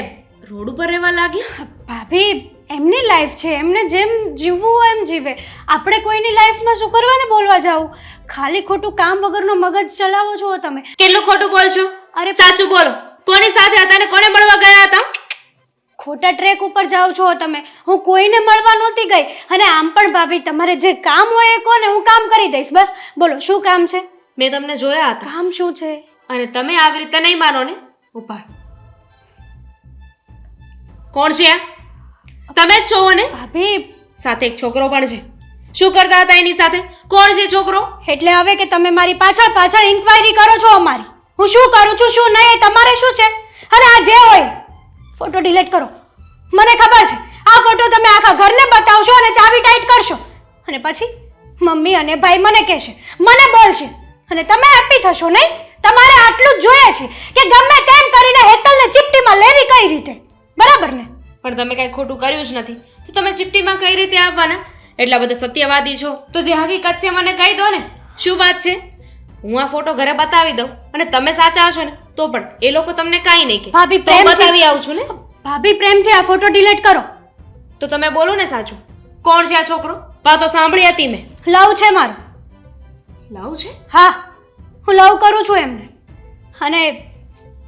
રોડ ઉપર રહેવા લાગી? ભાભી એમની લાઈફ છે, એમને જેમ જીવવું હોય એમ જીવે. આપણે કોઈની લાઈફમાં શું કરવા ને બોલવા જાવું? ખાલી ખોટું કામ વગરનો મગજ ચલાવો છો તમે. કેટલું ખોટું બોલ છો? અરે સાચું બોલો, કોની સાથે હતા ને કોને મળવા ગયા હતા? ખોટા ટ્રેક ઉપર જાઓ છો તમે. હું કોઈને મળવા નહોતી ગઈ. અને આમ પણ ભાભી તમારે જે કામ હોય એ કોને હું કામ કરી દઈશ. બસ બોલો શું કામ છે? મેં તમને જોયા હતા કામ શું છે? અને તમે આવી રીતે નહીં માનો ને. ઉપર કોણ છે આ? તમે જ છો ને? ભાભી સાથે એક છોકરો પણ છે. શું કરતા હતા એની સાથે? કોણ છે છોકરો? એટલે હવે કે તમે મારી પાછળ ઇન્ક્વાયરી કરો છો અમારી. હું શું કરું છું શું નહીં એ તમારે શું છે? અને આ જે હોય ફોટો ડિલીટ કરો. મને ખબર છે આ ફોટો તમે આખા ઘરને બતાવશો અને ચાવી ટાઈટ કરશો અને પછી મમ્મી અને ભાઈ મને કહેશે, મને બોલશે અને તમે હેપી થશો નહીં? તમારે આટલું જ જોઈએ છે કે ગમે તેમ કરીને હેતલને ચીપટીમાં લેવી કઈ રીતે, બરાબર ને? પણ તમે કઈ ખોટું કર્યું જ નથી તો તમે ચિઠ્ઠીમાં કઈ રીતે આવવાના? એટલા બધા સત્યવાદી છો તો જે હકીકત છે મને કહી દો ને. શું વાત છે? હું આ ફોટો ઘરે બતાવી દઉં અને તમે સાચા હશો ને તો પણ એ લોકો તમને કાંઈ નહીં કહે. ભાભી તો પ્રેમથી બતાવી આવું છું ને. ભાભી પ્રેમથી આ ફોટો ડિલીટ કરો. તો તમે બોલો ને સાચું. કોણ છે આ છોકરો? વાતો સાંભળી હતી મેં. લવ છે મારો. લાવું છે? હા, હું લવ કરું છું એમને અને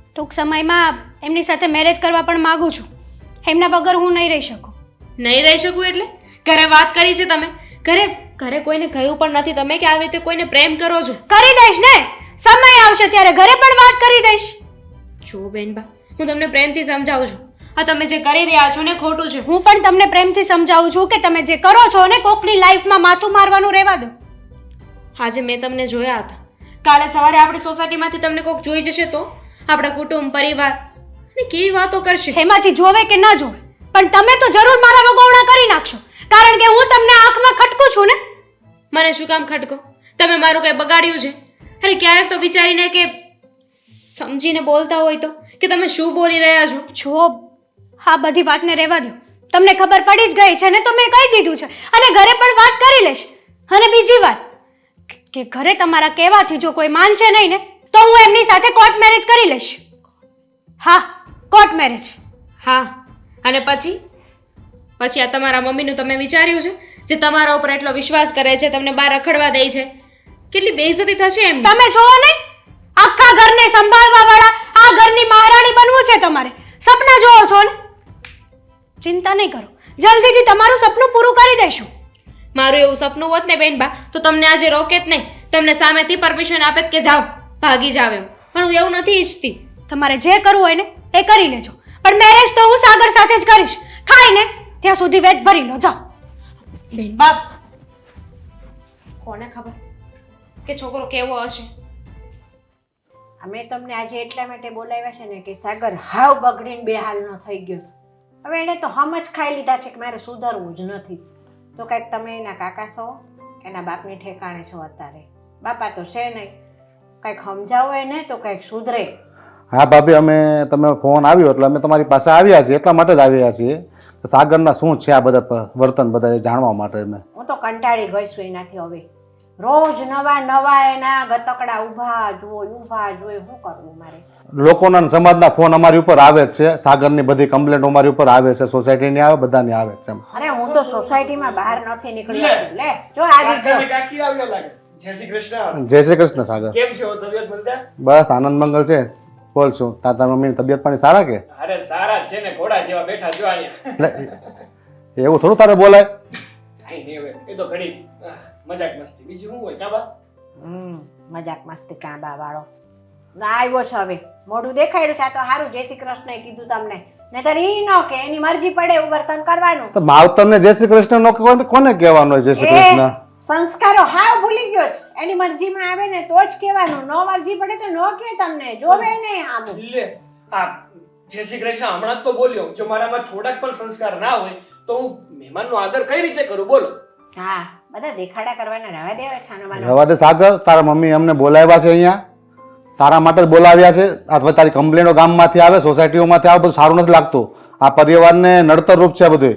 ટૂંક સમયમાં એમની સાથે મેરેજ કરવા પણ માગું છું. એમના વગર હું નહીં રહી શકું. નહીં રહી શકું એટલે? ઘરે વાત કરી છે તમે? ઘરે કોઈને કહ્યું પણ નથી તમે કે આવી રીતે કોઈને પ્રેમ કરો છો? કરી દઈશ ને, સમય આવશે ત્યારે ઘરે પણ વાત કરી દઈશ. જો બેનબા, હું તમને પ્રેમથી સમજાવું છું. આ તમે જે કરી રહ્યા છો ને ખોટું છે. હું પણ તમને પ્રેમથી સમજાવું છું કે તમે જે કરો છો ને કોકની લાઈફમાં માથું મારવાનું રહેવા દો. આજે મેં તમને જોયા હતા. કાલે સવારે આપણી સોસાયટીમાંથી તમને કોક જોઈ જશે તો આપણા કુટુંબ પરિવાર અને કેવી વાતો કરશે. એમાંથી જોવે કે ના જોવે પણ તમે તો જરૂર મારા વગોવણા કરી નાખશો કારણ કે હું તમને આંખમાં ખટકું છું ને. મને શું કામ ખટકો? તમે મારું કઈ બગાડ્યું છે? અરે ક્યારેક તો વિચારીને કે સમજીને બોલતા હોય તો કે તમે શું બોલી રહ્યા છો. જો આ બધી વાતને રહેવા દો. તમને ખબર પડી જ ગઈ છે ને તો મેં કહી દીધું છે અને ઘરે પણ વાત કરી લઈશ. અને બીજી વાત કે ઘરે તમારા કહેવાથી જો કોઈ માનશે નહીં ને તો હું એમની સાથે કોર્ટ મેરેજ કરી લઈશ. હા, કોર્ટ મેરેજ. હા, અને પછી આ તમારા મમ્મીનું તમે વિચાર્યું છે? જે તમારા ઉપર એટલો વિશ્વાસ કરે છે, તમને બહાર રખડવા દે છે, કેટલી બેઇજ્જતી થશે એમ. તમે છો ને આખા ઘરને સંભાળવા વાળા, આ ઘરની મહારાણી બનવું છે તમારે. સપના જોવો છો ને? ચિંતા નહીં કરો, જલ્દીથી તમારું સપનું પૂરું કરી દઈશું. મારું એવું સપનું હોત ને બેનબા તો તમને આજે રોકે જ નહીં, તમને સામેથી પરમિશન આપે કે જાઓ, ભાગી જાવ એમ. પણ હું એવું નથી ઈચ્છતી. તમારે જે કરવું હોય ને એ કરી લેજો પણ મેરેજ તો હું સાગર સાથે જ કરીશ. થાય ને ત્યાં સુધી વેચ ભરી લો. જાઓ. બેનબા, કોને ખબર કે છોકરો કેવો હશે? અમે તમને આજે એટલા માટે બોલાવ્યા છે ને કે સાગર હાવ બગડીને બેહાલનો થઈ ગયો છે. હવે એને તો હમ જ ખાઈ લીધા છે કે મારે સુધરવું જ નથી. તો કંઈક તમે એના કાકા છો, એના બાપની ઠેકાણે છો અત્યારે. બાપા તો છે નહીં, કંઈક સમજાવો એને તો કંઈક સુધરે. હા ભાભી, અમે તમે ફોન આવ્યો એટલે અમે તમારી પાસે આવ્યા છીએ, એટલા માટે જ આવ્યા છીએ સાગરના શું છે આ બધા વર્તન બધા એ જાણવા માટે. અમે હું તો કંટાળી ગઈ છું એનાથી હવે. રોજ નવા નવા એના ગતકડા ઊભા જોઈએ શું કરવું મારે? લોકોના અને સમાજના ફોન અમારી ઉપર આવે જ છે, સાગરની બધી કમ્પ્લેન્ટ અમારી ઉપર આવે છે, સોસાયટીની આવે, બધાની આવે છે. અરે હું તો સોસાયટીમાં બહાર નથી નીકળી શકતી. લે જો આવી ગયો. કાકી આવ્યો લાગે. જય શ્રી કૃષ્ણ. જય શ્રી કૃષ્ણ સાગર. કેમ છો? તબિયત મલતા? બસ આનંદ મંગલ છે. બોલ શું તાતા મમ્મીની તબિયત પાણી સારા કે? અરે સારા જ છે ને, ઘોડા જેવા બેઠા જો અહીંયા. એટલે એવું થોડું તારે બોલાય. કાઈ નહીં હવે, એ તો ઘણી મજાક મસ્તી, બીજું શું હોય કાબા? મજાક મસ્તી કાંબા વાળો આવ્યો છે હવે. મોઢું દેખાડ્યું છે આ તો સારું. જય શ્રી કૃષ્ણ કીધું તમને, નહીતર ઈ ન કે એની મરજી પડે એવું વર્તન કરવાનું. તો માવતરને જય શ્રી કૃષ્ણ નો કોને કહેવાનો હોય જય શ્રી કૃષ્ણ? સંસ્કારો હાવ ભૂલી ગયો છે. એની મરજીમાં આવે ને તો જ કહેવાનું, નો મરજી પડે તો નો કે તમને જોવે ને આમ. લે આ જય શ્રી કૃષ્ણ હમણાં જ તો બોલ્યો. જો મારામાં થોડાક પણ સંસ્કાર ના હોય તો હું મહેમાનનો આદર કઈ રીતે કરું બોલો? હા, બધા દેખાડા કરવાના રહેવા દેવા છાનો માનો. રવા દે સાગર, તારા મમ્મી અમને બોલાવ્યા છે અહીંયા, તારા માટે જ બોલાવ્યા છે. અથવા તારી કમ્પ્લેનો ગામમાંથી આવે, સોસાયટીઓમાંથી આવે, બધું સારું નથી લાગતું. આ પરિવારને નડતર રૂપ છે બધું.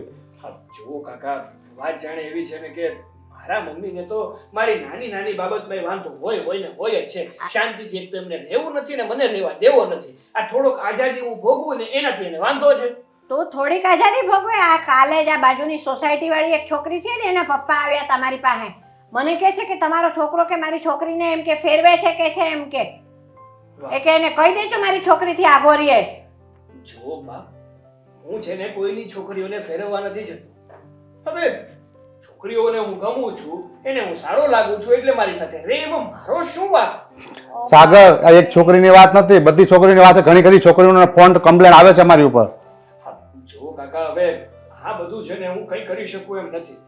જુઓ કાકા, વાત જાણે એવી છે ને કે મારા મમ્મીને તો મારી નાની નાની બાબતમાં વાંધો હોય ને હોય જ છે. શાંતિથી એક તો એમને રહેવું નથી ને મને રહેવા દેવો નથી. આ થોડોક આઝાદી હું ભોગવું ને એનાથી એને વાંધો છે. તો થોડીક આઝાદી ભોગવે. આ કાલે જ આ બાજુની સોસાયટી વાળી એક છોકરી છે ને એના પપ્પા આવ્યા તમારી પાસે. મને કહે છે કે તમારો છોકરો કે મારી છોકરીને એમ કે ફેરવે છે કે છે એમ કે એને કહી દેજો મારી છોકરીથી આગો રહે. જો બા, હું છે ને કોઈની છોકરીઓને ફેરવવા નથી જતો. હવે છોકરીઓને હું ગમું છું, એને હું સારો લાગુ છું એટલે મારી સાથે રે, એમાં મારો શું વાત? સાગર, આ એક છોકરીની વાત નથી, બધી છોકરીની વાત છે. ઘણી ઘણી છોકરીઓનો ફોન કમ્પ્લેન આવે છે અમારી ઉપર. જો કાકા, હવે આ બધું છે ને હું કઈ કરી શકું એમ નથી.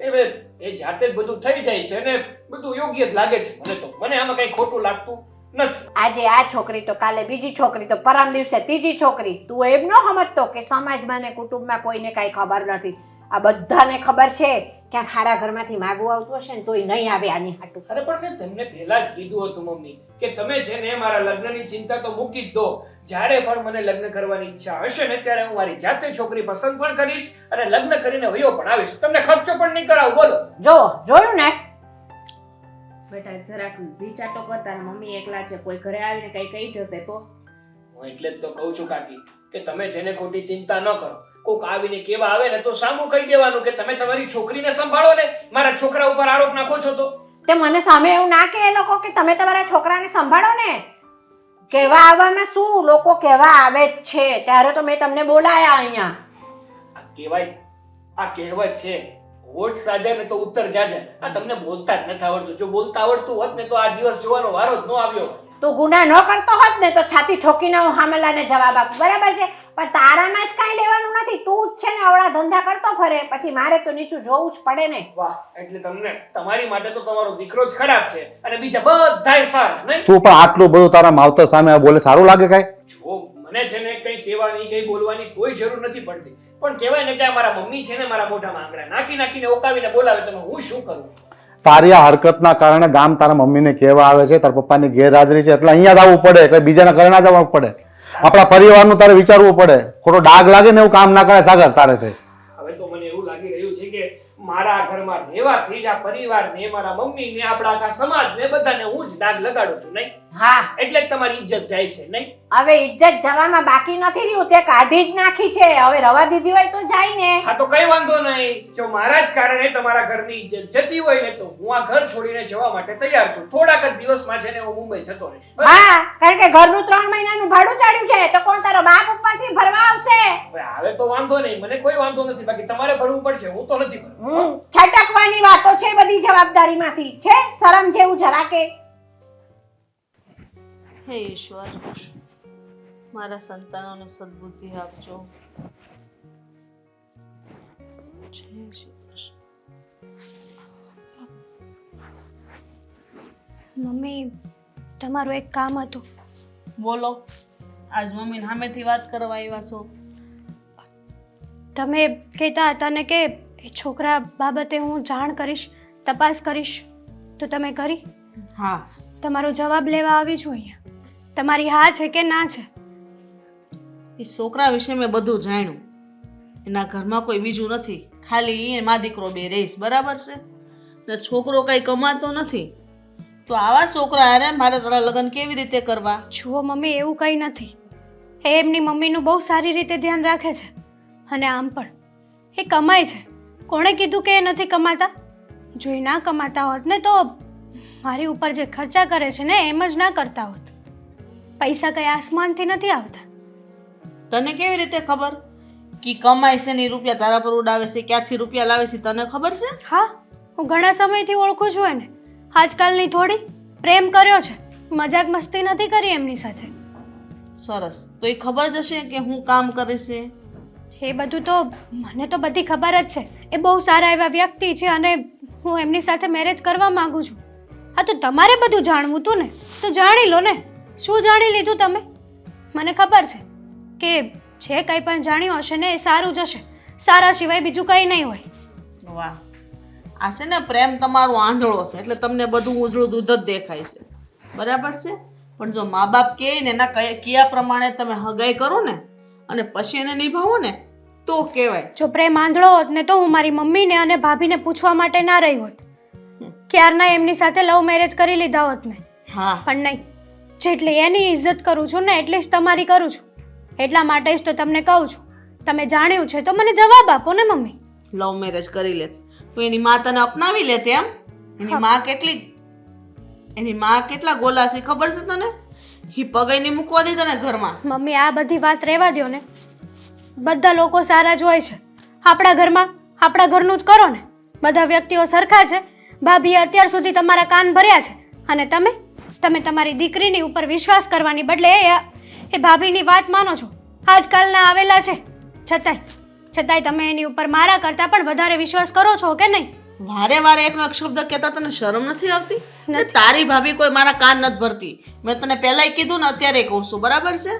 હવે એ જાતે જ બધું થઈ જાય છે ને બધું યોગ્ય જ લાગે છે મને તો. મને આમાં કઈ ખોટું લાગતું નથી. આજે આ છોકરી તો કાલે બીજી છોકરી તો પરમ દિવસે ત્રીજી છોકરી. તું એમ ન સમજતો કે સમાજમાં ને કુટુંબમાં કોઈને કાંઈ ખબર નથી. આ બધાને ખબર છે કે ખારા ઘરમાંથી માગવું આવતું હશે ને તોય નહીં આવે આની હાટું. અરે પણ મેં તમને પહેલા જ કીધું હતું મમ્મી કે તમે છે ને મારા લગ્નની ચિંતા તો મૂકી જ દો. જ્યારે પણ મને લગ્ન કરવાની ઈચ્છા હશે ને ત્યારે હું મારી જાતે છોકરી પસંદ પણ કરીશ અને લગ્ન કરીને વયો પણ આવીશ. તમને ખર્ચો પણ નહીં કરાવું. બોલો. જોયું ને? બેટા જરાક વિચાર તો કરતા ને, મમ્મી એકલા છે, કોઈ ઘરે આવીને કઈ કહી જશે તો? હું એટલે જ તો કહું છું કાકી કે તમે છે ને ખોટી ચિંતા ન કરો. કોક આવીને કેવા આવે ને તો સામું કહી દેવાનું કે તમે તમારી છોકરીને સંભાળો ને મારા છોકરા ઉપર આરોપ નાખો છો. તો તે મને સામે એવું ના કે એ લોકો કે તમે તમારા છોકરાને સંભાળો ને. કહેવા આવવામાં શું, લોકો કહેવા આવે જ છે. ત્યારે તો મેં તમને બોલાયા અહીંયા. આ કહેવત છે, હોઠ સાજા ને તો ઉત્તર જાજા. આ તમને બોલતા જ નથી આવડતું. જો બોલતા આવડતું હોત ને તો આ દિવસ જોવાનો વારો જ ન આવ્યો. તું ગુના ન કરતો હોત ને તો છાતી ઠોકીને હું હામેલાને જવાબ આપું, બરાબર છે? પણ તારામાં જ કાંઈ લેવાનું નથી. તું જ છે ને અવળા ધંધા કરતો ફરે, પછી મારે તો નીચું જોવું જ પડે ને. વાહ, એટલે તમને તમારી માટે તો તમારો દીકરો જ ખરાબ છે અને બીજા બધાય સારા નહીં? તું પણ આટલું બધું તારા માવતર સામે બોલે સારું લાગે કાંઈ? જો મને છે ને કઈ કહેવાની કઈ બોલવાની કોઈ જરૂર નથી પડતી. પણ કહેવાય ને કે આ મારા મમ્મી છે ને મારા મોઢામાં આંગળા નાખીને ઓકાવીને બોલાવે તો હું શું કરું? તારી આ હરકતના કારણે ગામ તારા મમ્મીને કહેવા આવે છે તારા પપ્પાની ગેરહાજરી છે એટલે અહીંયા જ આવવું પડે, એટલે બીજાના ઘરે ના જવું પડે. આપણા પરિવારનું તારે વિચારવું પડે. ખોટો ડાઘ લાગે ને એવું કામ ના કરે સાગર તારે. હવે તો મને એવું લાગી રહ્યું છે કે મારા ઘરમાં રહેવાથી જ આ પરિવારને, મારા મમ્મીને, આપણા આખા સમાજને બધાને હું જ ડાઘ લગાડું છું નહીં? હા, એટલે જ તમારી ઇજ્જત જાય છે નહીં? હવે ઇજ્જત જવામાં બાકી નથી રહ્યું. તે કાઢી જ નાખી છે, હવે રવા દીધી હોય તો જાય ને. હા તો કઈ વાંધો નહીં. જો મારા જ કારણે તમારા ઘરની ઇજ્જત જતી હોય ને તો હું આ ઘર છોડીને જવા માટે તૈયાર છું. થોડાક જ દિવસમાં છે ને હું મુંબઈ જતો રહીશ. હા, કારણ કે ઘરનું 3 મહિનાનું ભાડું ચાડ્યું છે તો કોણ તારો બાપ ઉપરથી ભરવા આવશે? હવે તો વાંધો નહીં, મને કોઈ વાંધો નથી. બાકી તમારે ભરવું પડશે, હું તો નથી ભરવું. છટકવાની વાતો છે બધી જવાબદારીમાંથી. છે શરમ જેવું જરાકે? હે ઈશ્વર, મારા સંતાનોને સદબુદ્ધિ આપજો. જય શ્રી કૃષ્ણ. મમ્મી, તમારું એક કામ હતું. બોલો, આજ મમ્મી સામેથી વાત કરવા આવ્યા છો? તમે કહેતા હતા ને કે એ છોકરા બાબતે હું જાણ કરીશ, તપાસ કરીશ, તો તમે કરી? હા, તમારો જવાબ લેવા આવી છું અહીંયા. તમારી હા છે કે ના છે? એ છોકરા વિશે મેં બધું જાણ્યું. એના ઘરમાં કોઈ બીજું નથી, ખાલી એ મા દીકરો બે રહીશ, બરાબર છે ને? છોકરો કઈ કમાતો નથી, તો આવા છોકરા હારે મારે તારા લગ્ન કેવી રીતે કરવા? જુઓ મમ્મી, એવું કંઈ નથી. એ એમની મમ્મીનું બહુ સારી રીતે ધ્યાન રાખે છે. અને આમ પણ એ કમાય છે. કોણે કીધું કે એ નથી કમાતા? જો એ ના કમાતા હોત ને તો મારી ઉપર જે ખર્ચા કરે છે ને એમ જ ના કરતા હોત. પૈસા કઈ આસમાનથી નથી આવતા. તને કેવી રીતે ખબર કે કમાય છે ને રૂપિયા તારા પર ઉડાવે છે? ક્યાંથી રૂપિયા લાવે છે તને ખબર છે? હા, હું ઘણા સમયથી ઓળખું છું એને. આજકાલની થોડી પ્રેમ કર્યો છે, મજાક મસ્તી નથી કરી એમની સાથે. સરસ, તો એ ખબર જ હશે કે હું કામ કરે છે. એ બધું તો મને તો બધી ખબર જ છે. એ બહુ સારા એવા વ્યક્તિ છે અને હું એમની સાથે મેરેજ કરવા માંગુ છું. હા, તો તમારે બધું જાણવું હતું ને, તો જાણી લો ને. શું જાણી લીધું તમે? મને ખબર છે કે જે કંઈ પણ જાણ્યું હશે ને એ સારું જ હશે. સારા સિવાય બીજું કંઈ નહીં હોય. વાહ, આ છે ને પ્રેમ તમારો આંધળો છે, એટલે તમને બધું ઉજળું દૂધ જ દેખાય છે, બરાબર છે? પણ જો મા બાપ કહે ને એના કયા પ્રમાણે તમે હગાઈ કરો ને અને પછી એને નિભાવો ને તો કહેવાય. જો પ્રેમ આંધળો હોત ને તો હું મારી મમ્મીને અને ભાભીને પૂછવા માટે ના રહી હોત. ક્યારના એમની સાથે લવ મેરેજ કરી લીધા હોત મેં. હા, પણ નહીં, જેટલી એની ઇજ્જત કરું છું ને એટલી જ તમારી કરું છું. એટલા માટે જ તો તમને કહું છું, તમે જાણ્યું છે તો મને જવાબ આપો ને મમ્મી. લવ મેરેજ કરી લે તો એની મા તને અપનાવી લે તેમ? એની મા કેટલા ગોલા છે ખબર છે તને? એ પગાઈ નહીં મૂકવા દે તને ઘરમાં. મમ્મી, આ બધી વાત રહેવા દ્યો ને. બધા લોકો સારા જ હોય છે. આપણા ઘરમાં આપણા ઘરનું જ કરો ને. બધા વ્યક્તિઓ સરખા છે. ભાભીએ અત્યાર સુધી તમારા કાન ભર્યા છે અને તમે તમારી દીકરીની ઉપર વિશ્વાસ કરવાની બદલે એ ભાભીની વાત માનો છો. આજકાલના આવેલા છે, છતાંય તમે એની ઉપર મારા કરતાં પણ વધારે વિશ્વાસ કરો છો કે નહીં? વારે વારે એકનો એક શબ્દ કહેતા તને શરમ નથી આવતી? તારી ભાભી કોઈ મારા કાન નથી ભરતી. મેં તને પહેલાય કીધું ને અત્યારે કહું છું, બરાબર છે?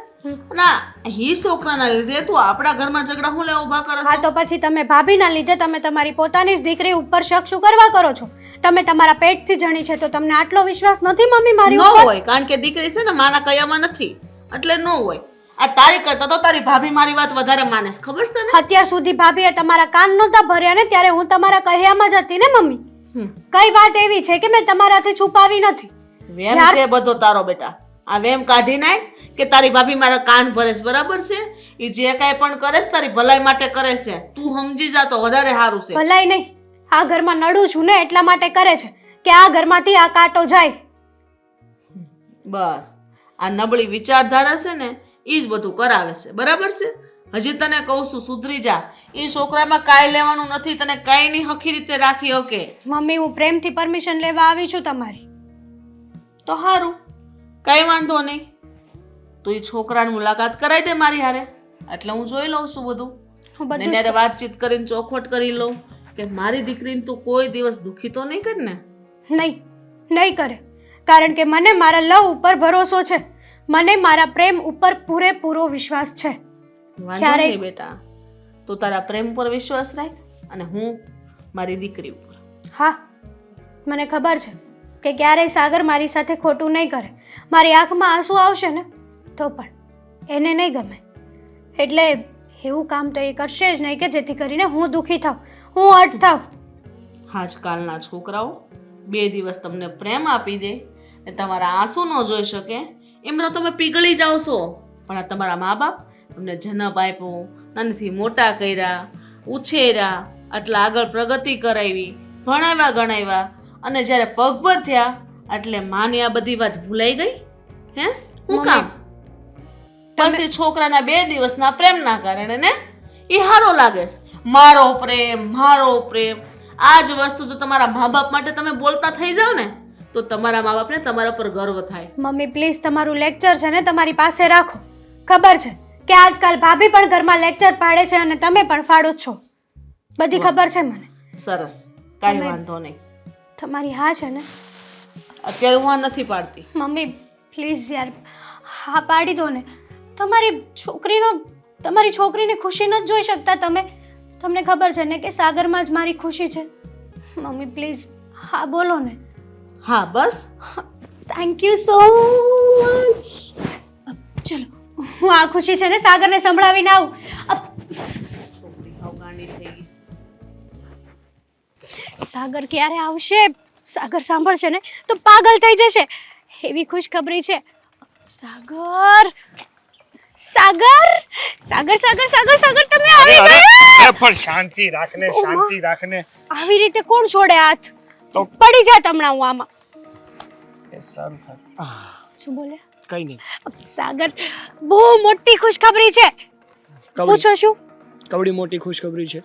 ના, હી છોકરાના લીધે તું આપણા ઘરમાં ઝઘડા હું લેવા ઉભા કરે? હા, તો પછી તમે ભાભીના લીધે તમે તમારી પોતાની જ દીકરી ઉપર શક શું કરવા કરો છો? તમે તમારા પેટથી જણી છે તો તમને આટલો વિશ્વાસ નથી મમ્મી મારી ઉપર? ન હોય, કારણ કે દીકરી છે ને માના કયામાં નથી, એટલે ન હોય. આ તારી કરતા તો તારી ભાભી મારી વાત વધારે માને છે, ખબર છે ને? અત્યાર સુધી ભાભીએ તમારા કાન નહોતા ભર્યા ને ત્યારે હું તમારા કહ્યામાં જ હતી ને મમ્મી. કઈ વાત એવી છે કે મેં તમારાથી છુપાવી નથી? વેમ છે બધો તારો બેટા. આ વેમ કાઢી નાખ કે તારી ભાભી મારા કાન ભરે છે, બરાબર છે? એ જે કાંઈ પણ કરે છે તારી ભલાઈ માટે કરે છે. તું સમજી જા તો વધારે સારું છે. ભલાઈ નહીં, આ ઘરમાં નડું છું ને એટલા માટે કરે છે કે આ ઘરમાંથી આ કાંટો જાય. બસ આ નબળી વિચારધારા છે ને એ જ બધું કરાવે છે, બરાબર છે? હજી તને કહું છું સુધરી જા. એ છોકરામાં કાંઈ લેવાનું નથી, તને કાંઈ નહીં હખી રીતે રાખી શકે. મમ્મી, હું પ્રેમથી પરમિશન લેવા આવી છું તમારી. તો સારું, કઈ વાંધો નહીં. તું એ છોકરાની મુલાકાત કરાવી દે મારી હારે, એટલે હું જોઈ લઉં છું બધું. હું બધું એને વાતચીત કરીને ચોખવટ કરી લઉં કે મારી દીકરીને તું કોઈ દિવસ દુખી તો નહીં કર ને? નહીં કરે, કારણ કે મને મારા લવ ઉપર ભરોસો છે. મને મારા પ્રેમ ઉપર પૂરેપૂરો વિશ્વાસ છે. વાંધો નહીં બેટા, તું તારા પ્રેમ પર વિશ્વાસ રાખ અને હું મારી દીકરી ઉપર. હા, મને ખબર છે કે ક્યારેય સાગર મારી સાથે ખોટું નહીં કરે. મારી આંખમાં આંસુ આવશે ને તો પણ એને નહીં ગમે. એટલે એવું કામ તો એ કરશે જ નહીં કે જેથી કરીને હું દુઃખી થાઉં, હું અટ થાઉં. આજકાલના છોકરાઓ 2 દિવસ તમને પ્રેમ આપી દે ને તમારા આંસુ ન જોઈ શકે એમ તો તમે પીગળી જાઓ છો. પણ આ તમારા મા બાપ તમને જન્મ આપ્યો, નાનીથી મોટા કર્યા, ઉછેર્યા, આટલા આગળ પ્રગતિ કરાવી, ભણાવ્યા ગણાવ્યા અને જ્યારે પગભર થયા એટલે માની આ બધી વાત ભૂલાઈ ગઈ? હે હું કામ? પછી છોકરાના 2 દિવસના પ્રેમના કારણે ને એ હારો લાગે છે. મારો પ્રેમ આ જ વસ્તુ જો તમારા મા બાપ માટે તમે બોલતા થઈ જાવ ને તો તમારા મા બાપને તમારા પર ગર્વ થાય. મમ્મી પ્લીઝ, તમારું લેક્ચર છે ને તમારી પાસે રાખો. ખબર છે કે આજકાલ ભાભી પણ ઘરમાં લેક્ચર પાડે છે અને તમે પણ ફાડો છો. બધી ખબર છે મને. સરસ, કાંઈ વાંધો નહીં. તમારી હા છે ને? અત્યારે હું આ નથી પાડતી. મમ્મી પ્લીઝ યાર, હા પાડી દો ને. તમારી છોકરીની ખુશી નથી જોઈ શકતા તમે? તમને ખબર છે ને કે સાગરમાં જ મારી ખુશી છે. મમ્મી પ્લીઝ હા બોલો ને. હા બસ, થેન્ક યુ સો મચ. ચલો હું આ ખુશી છે ને સાગરને સંભળાવીને આવું. છોકરી હાવ ગાંડી થઈ ગઈ છે. સાગર ક્યારે આવશે? સાગર સાંભળશે ને તો પાગલ થઈ જશે. એવી ખુશખબરી છે. સાગર સાગર સાગર સાગર સાગર સાગર તમે આવી ગયા? પણ શાંતિ રાખને, શાંતિ રાખને. આવી રીતે કોણ છોડે હાથ? તો પડી જા હમણાં હું આમાં. એ સારું થાય. શું બોલે? કઈ નહીં. સાગર બહુ મોટી ખુશખબરી છે. પૂછો શું? કવડી મોટી ખુશખબરી છે.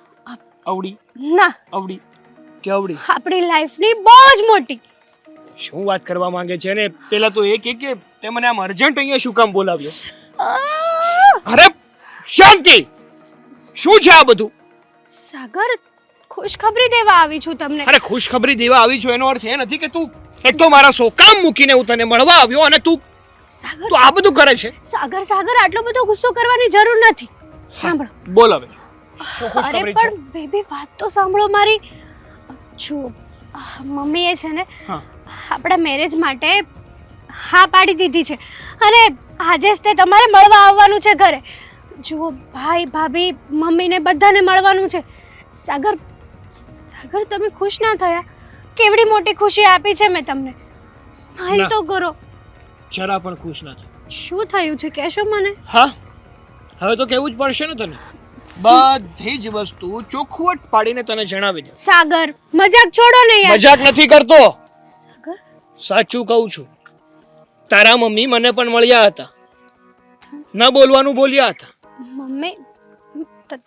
અવડી ના, અવડી કે અવડી? આપણી લાઈફની બહુ જ મોટી. શું વાત કરવા માંગે છે ને? પેલા તો એ કે તે મને આમ અર્જન્ટ અહીંયા શું કામ બોલાવ્યો? અરે શાંતિ! શું છે આ બધું? સાગર ખુશખબરી દેવા આવી છું તમને. અરે ખુશખબરી દેવા આવી છો એનો અર્થ એ નથી કે તું એક તો મારા સો કામ મૂકીને હું તને મળવા આવ્યો અને તું સાગર આ બધું કરે છે. સાગર સાગર આટલો બધો ગુસ્સો કરવાની જરૂર નથી. સાંભળો. બોલ હવે શું અરે ખુશખબરી છે? પણ બેબી વાત તો સાંભળો મારી. જો મમ્મીએ છે ને હા. આપણા મેરેજ માટે હા પાડી દીધી છે અને આજે જ તે તમારે મળવા આવવાનું છે ઘરે. જુઓ ભાઈ ભાભી મમ્મીને બધાને મળવાનું છે. સાગર સાગર તમે ખુશ ના થયા? કેવડી મોટી ખુશી આપી છે મેં તમને. સ્માઈલ ના. તો કરો. જરા પણ ખુશ નથી. શું થયું છે કહેશો મને? હા, હવે તો કેવું જ પડશે ને તને. બધી જ વસ્તુ ચોખવટ પાડીને તને જણાવી દે. સાગર મજાક છોડો ને યાર. મજાક નથી કરતો, સાગર સાચું કહું છું. તારા મમ્મી મને પણ મળ્યા હતા, ન બોલવાનું બોલ્યા હતા. મમ્મી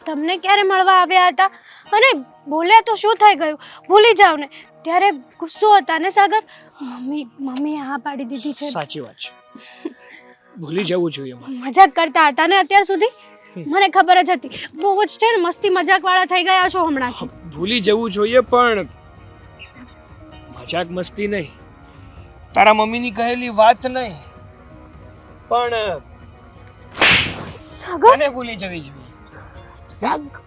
તમને ક્યારે મળવા આવ્યા હતા? અને બોલ્યા તો શું થઈ ગયું? ભૂલી જાવ ને. ત્યારે ગુસ્સો હતા ને સાગર? મમ્મીએ હા પાડી દીધી છે. સાચી વાત છે, ભૂલી જવું જોઈએ મારે. મજાક કરતા હતા ને અત્યાર સુધી? મને ખબર જ હતી. બહુ જ છે ને મસ્તી મજાક વાળા થઈ ગયા છો હમણાંથી. ભૂલી જવું જોઈએ પણ મજાક મસ્તી નહીં, તારા મમ્મીની કહેલી વાત નહીં, પણ સાગર તને ભૂલી જવી જોઈએ. સાગર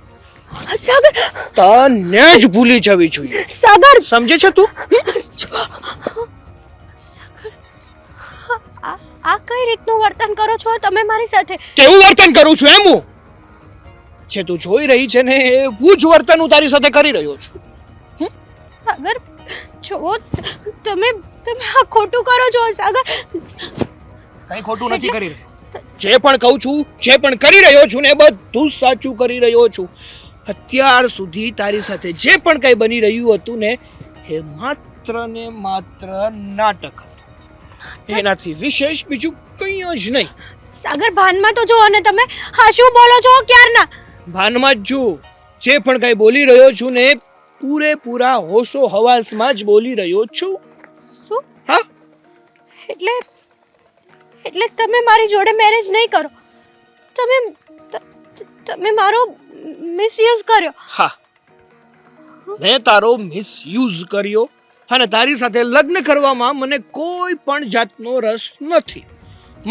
સાગર તને જ ભૂલી જવી જોઈએ. સાગર સમજે છે તું? સાગર આ કઈ રીતનું વર્તન કરો છો તમે મારી સાથે? કેવું વર્તન કરું છું એમ હું? જે તું જોઈ રહી છે ને એવું જ વર્તન હું તારી સાથે કરી રહ્યો છું. સાગર જો તમે તમે આ ખોટું કરો છો સાગર. કઈ ખોટું નથી કરી રહ્યો. જે પણ કહું છું, જે પણ કરી રહ્યો છું ને એ બધું જ સાચું કરી રહ્યો છું. અત્યાર સુધી તારી સાથે જે પણ કઈ બની રહ્યું હતું ને એ માત્ર ને માત્ર નાટક હતું. એનાથી વિશેષ બીજું કંઈ જ નહીં. સાગર ભાનમાં તો જો અને તમે હા શું બોલો છો ક્યારના? ભાનમાં જ જો, જે પણ કઈ બોલી રહ્યો છું ને પૂરેપૂરા હોશો હવાસમાં જ બોલી રહ્યો છું. શું? હા, એટલે તમે મારી જોડે મેરેજ નહીં કરો? તમે મારો મિસયુઝ કર્યો? હા, મેં તારો મિસયુઝ કર્યો અને તારી સાથે લગ્ન કરવામાં મને કોઈ પણ જાતનો રસ નથી.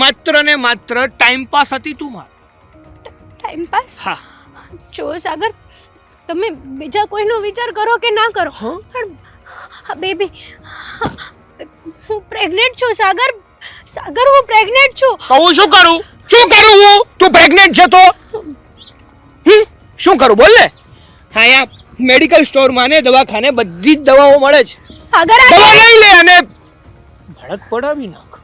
માત્ર ને માત્ર ટાઈમ પાસ હતી તું મારો. Time pass? હા. જો સાગર તમે બીજા કોઈનો વિચાર કરો કે ના કરો પણ બેબી હું પ્રેગ્નેન્ટ છું સાગર. સાગર હું પ્રેગ્નેન્ટ છું. હું શું કરું? શું કરું હું? તું પ્રેગ્નેન્ટ છે તો શું કરું બોલ ને? હા, યા મેડિકલ સ્ટોરમાં ને દવાખાને બધી જ દવાઓ મળે છે. સાગર દવા લઈ લે અને ભડક પડાવી નાખ.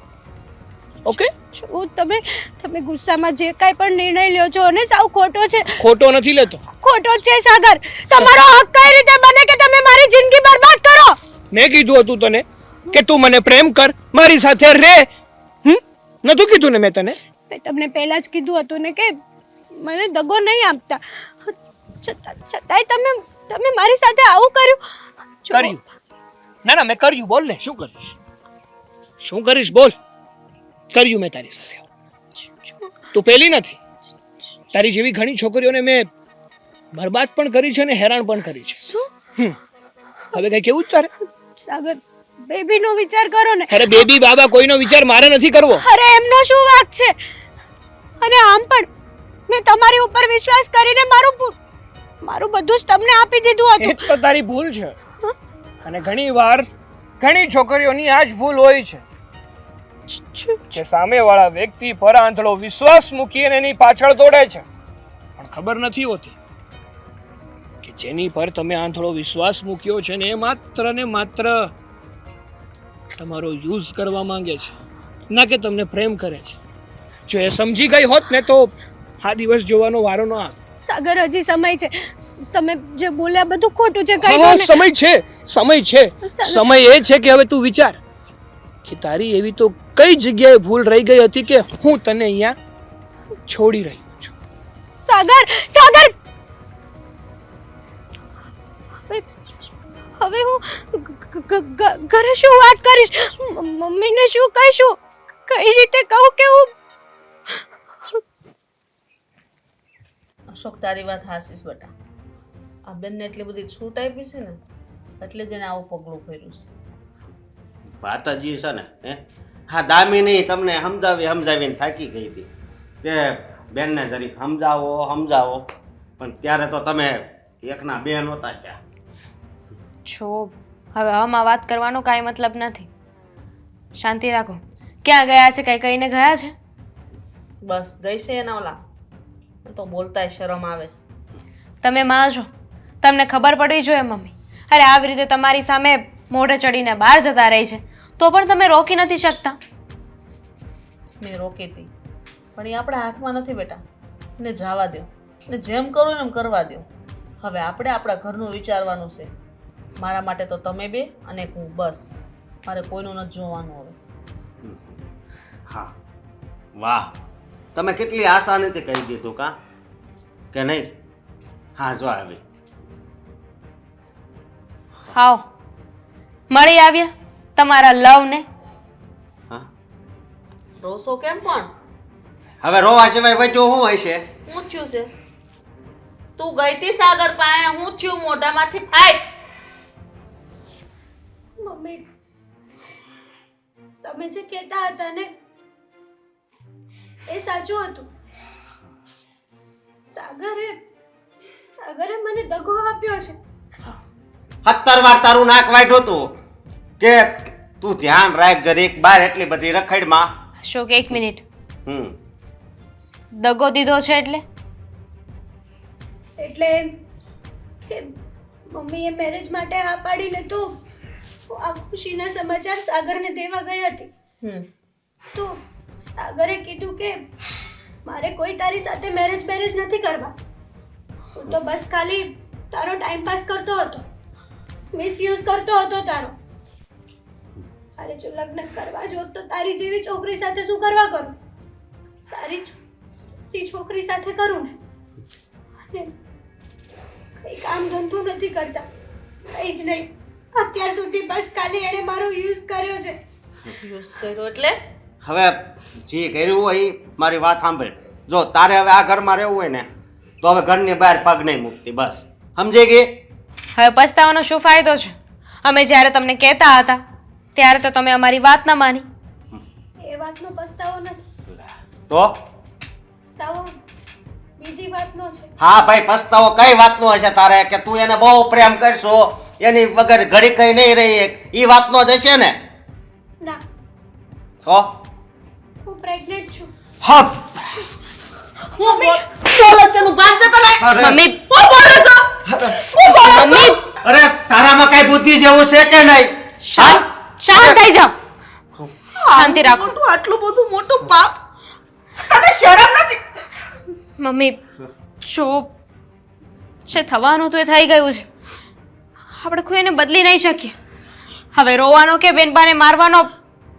ઓકે? જો તમે ગુસ્સામાં જે કાંઈ પણ નિર્ણય લ્યો છો અને સાવ ખોટો છે. ખોટો નથી લેતો. ખોટો જ છે સાગર. તમારો હક કઈ રીતે બને કે તમે મારી જિંદગી બરબાદ કરો? મેં કીધું હતું તને કે તું મને પ્રેમ કર, મારી સાથે રહે. નતું કીધું ને મેં તને? મેં તમને પહેલા જ કીધું હતું ને કે મને દગો નહીં આપતા. છતાંય તમે મારી સાથે આવું કર્યું. કર્યું? ના મેં કર્યું. બોલ ને, શું કરીશ? શું કરીશ બોલ? કર્યું મેં તારી સાથે. તું પહેલી નથી. તારી જેવી ઘણી છોકરીઓને મેં બરબાદ પણ કરી છે ને હેરાન પણ કરી છે. હવે કઈ કેવું જ તારે? સાગર બેબીનો વિચાર કરો ને. અરે બેબી બાબા કોઈનો વિચાર મારે નથી કરવો. અરે એમનો શું વાંક છે? અને આમ પણ મેં તમારી ઉપર વિશ્વાસ કરીને મારું બધું જ તમને આપી દીધું એ હતું. તો તારી ભૂલ છે અને ઘણી વાર ઘણી છોકરીઓની આ જ ભૂલ હોય છે કે સામેવાળા વ્યક્તિ પર આંધળો વિશ્વાસ મૂકીને એની પાછળ દોડે છે, પણ ખબર નથી હોતી કે જેની પર તમે આંધળો વિશ્વાસ મૂક્યો છે ને એ માત્ર ને માત્ર તમારો યુઝ કરવા માંગે છે, ના કે તમને પ્રેમ કરે છે. જો એ સમજી ગઈ હોત ને તો આ દિવસ જોવાનો વારો ન આવે. સાગર હજી સમય છે. તમે જે બોલ્યા બધું ખોટું છે. કહી હા, દો ને. સમય છે, સમય છે. સમય એ છે કે હવે તું વિચાર કે તારી એવી તો કઈ જગ્યાએ ભૂલ રહી ગઈ હતી કે હું તને અહીંયા છોડી રહ્યો છું. સાગર સાગર હવે હું ઘરે શું વાત કરીશ? મમ્મીને શું કહીશું? કઈ રીતે કહું કે હું અશોક તારી વાત હાસીસ બેટા. આ બેનને એટલી બધી છૂટ આપી છે ને એટલે જ એને આવું પગલું ભર્યું છે. વાત જ છે ને હા દામિની તમને સમજાવીને થાકી ગઈ હતી કે બેનને જરીક સમજાવો પણ ત્યારે તો તમે એકના બે નહોતા ત્યાં. છો હવે આમાં વાત કરવાનો કાંઈ મતલબ નથી. શાંતિ રાખો. ક્યાં ગયા છે? કાંઈ કહીને ગયા છે? બસ ગઈ છે એના ઓલા તો બોલતાય શરમ આવે છે. તમે માં છો, તમને ખબર પડવી જોઈએ મમ્મી. અરે આવી રીતે તમારી સામે મોઢે ચડીને બહાર જતા રહી છે તો પણ તમે રોકી નથી શકતા. મેં રોકી હતી પણ એ આપણા હાથમાં નથી બેટા. એને જવા દો ને જેમ કરવું એમ કરવા દો. હવે આપણે આપણા ઘરનું વિચારવાનું છે. મારા માટે તો તમે બે અને હું, બસ. મારે કોઈનું નથી જોવાનું હવે. હા વાહ, તમે કેટલી આસાનીથી કહી દીધું કા કે નહીં? હા જો આવી હાવ મળી આવ્યા તમારા લવ ને. હા રોસો કેમ પણ? હવે રોવા સિવાય વચ્ચે શું હોય છે? હું થયું છે? તું ગઈ તી સાગર પાસે, હું થયું મોઢામાંથી ફાઈટ. મમ્મી તમે જે કહેતા હતા ને એ સાચું હતું. સાગરે મને દગો આપ્યો છે. 17 વાર તારું નાક વાઢ્યું હતું કે તું ધ્યાન રાખ જરીક બહાર એટલી બધી રખડમાં. અશોક એક મિનિટ. હમ દગો દીધો છે એટલે કે મમ્મીએ મેરેજ માટે હા પાડીને તો આ ખુશીના સમાચાર સાગરને દેવા ગઈ હતી. તો સાગરે કીધું કે મારે કોઈ તારી સાથે મેરેજ નથી કરવા. હું તો બસ ખાલી તારો ટાઈમ પાસ કરતો હતો, મિસયુઝ કરતો હતો તારો. અરે જો લગ્ન કરવા જો તો તારી જેવી છોકરી સાથે શું કરવા કરું? સારી છોકરી સાથે કરું ને. અને કઈ કામ ધંધો નથી કરતા, કઈ જ નહીં. અત્યાર સુધી બસ ખાલી એણે મારો યુઝ કર્યો છે. યુઝ કર્યો એટલે? હવે જે કર્યું હોય એ મારી વાત સાંભળ. જો તારે હવે આ ઘરમાં રહેવું હોય ને તો હવે ઘરની બહાર પગ નહીં મૂકતી, બસ સમજી ગઈ? હવે પસ્તાવાનો શું ફાયદો છે? અમે જ્યારે તમને કહેતા હતા ત્યારે તો તમે અમારી વાત ન માની. એ વાતનો પસ્તાવો નથી. તો પસ્તાવો બીજી વાતનો છે. હા ભાઈ, પસ્તાવો કઈ વાતનો હશે તારે કે તું એને બહુ પ્રેમ કરશો, એની વગર ઘડી કઈ નહીં રહી, એ વાતનો જ હશે ને? ના, તો હું પ્રેગ્નેન્ટ છું. હા હું બોલો છે નું ભાન છે તને? મમ્મી હું બોલો છો? હું બોલો છો? મમ્મી અરે તારામાં કઈ બુદ્ધિ જેવું છે કે નહીં? શાંત થઈ જાઓ. શાંતિ રાખો. આટલું બધું મોટું પાપ તને શરમ નથી? મમ્મી જો છે થવાનું તો એ થઈ ગયું છે. આપણે કોઈ એને બદલી નહીં શકીએ. હવે રોવાનો કે બેનબાને મારવાનો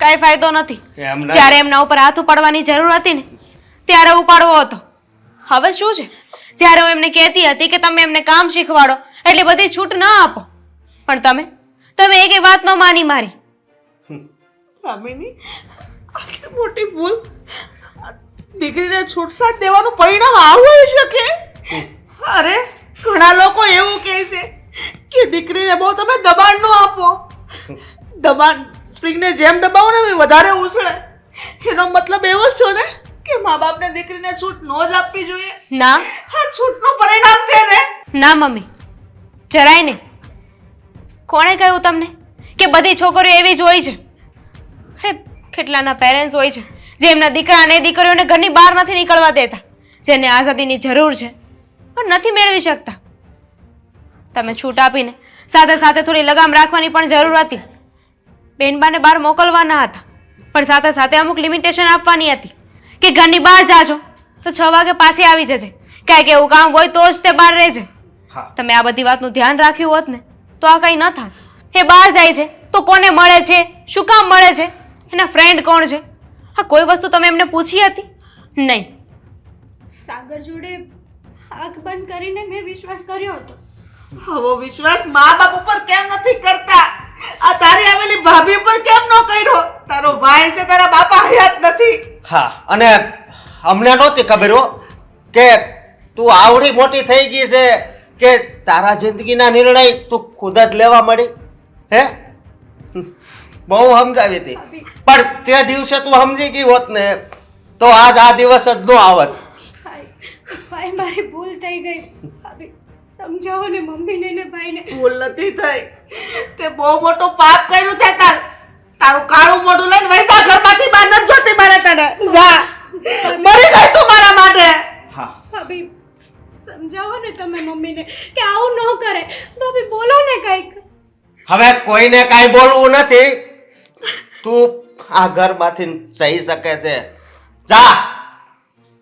કાંઈ ફાયદો નથી. એમ નહીં. જ્યારે એમના ઉપર હાથ ઉપાડવાની જરૂર હતી ને ત્યારે ઉપાડવો હતો. હવે શું છે, જ્યારે હું એમને કહેતી હતી કે તમે એમને કામ શીખવાડો એટલી બધી છૂટ ન આપો, પણ તમે એકે વાત ન માની મારી. સામેની આટલી મોટી ભૂલ, દીકરીને છૂટછાટ દેવાનું પરિણામ આવું હોઈ શકે? અરે ઘણા લોકો એવું કહે છે કે દીકરીને બહુ તમે દબાણ ન આપો. દબાણ સ્પ્રિંગને જેમ દબાવો ને એમ વધારે ઉછળે. એનો મતલબ એવો જ છો ને કે મા બાપને દીકરીને છૂટ ન જ આપવી જોઈએ? ના આ છૂટનું પરિણામ છે ને? ના મમ્મી, જરાય નહીં. કોણે કહ્યું તમને કે બધી છોકરીઓ એવી જ હોય છે? અરે કેટલાના પેરેન્ટ્સ હોય છે જે એમના દીકરા અને દીકરીઓને ઘરની બહાર નથી નીકળવા દેતા, જેને આઝાદીની જરૂર છે પણ નથી મેળવી શકતા. તમે છૂટ આપીને સાથે સાથે થોડી લગામ રાખવાની પણ જરૂર હતી. બેનબાને બહાર મોકલવાના હતા પણ સાથે સાથે અમુક લિમિટેશન આપવાની હતી કે ઘરની બહાર જાજો તો 6 વાગે પાછી આવી જજે, કાંઈક એવું કામ હોય તો જ તે બહાર રહેજે. હા તમે આ બધી વાતનું ધ્યાન રાખ્યું હોત ને તો આ કંઈ ન થાત. એ બહાર જાય છે તો કોને મળે છે, શું કામ મળે છે, એના ફ્રેન્ડ કોણ છે, આ કોઈ વસ્તુ તમે એમને પૂછી હતી? નહીં. સાગર જોડે આંખ બંધ કરીને મેં વિશ્વાસ કર્યો હતો. હવે વિશ્વાસ મા બાપ ઉપર કેમ નથી કરતા? આ તારી આવેલી ભાભી ઉપર કેમ ન કર્યો? તારો ભાઈ છે, તારા બાપા હયાત નથી. હા અને અમને નહોતી ખબર હો કે તું આવડી મોટી થઈ ગઈ છે કે તારા જિંદગીના નિર્ણય તું ખુદ જ લેવા મળી. હે બહુ સમજાવી હતી પણ તે દિવસે તું સમજી ગઈ હોત ને તો આજ આ દિવસ જ ન આવત. ભાઈ મારી ભૂલ થઈ ગઈ. ભાભી સમજાવો ને મમ્મીને ને ભાઈને. ભૂલ નથી થઈ, તે બહુ મોટું પાપ કર્યું છે. તારું કાળું મોઢું લઈને વૈસા ઘરમાંથી બહાર નથી જોતી મારે તને. જા મરી ગઈ તું મારા માટે. હા ભાભી સમજાવો ને તમે મમ્મીને કે આવું ન કરે. ભાભી બોલો ને કંઈક. હવે કોઈને કાંઈ બોલવું નથી. તું આ ઘરમાંથી જઈ શકે છે. જા.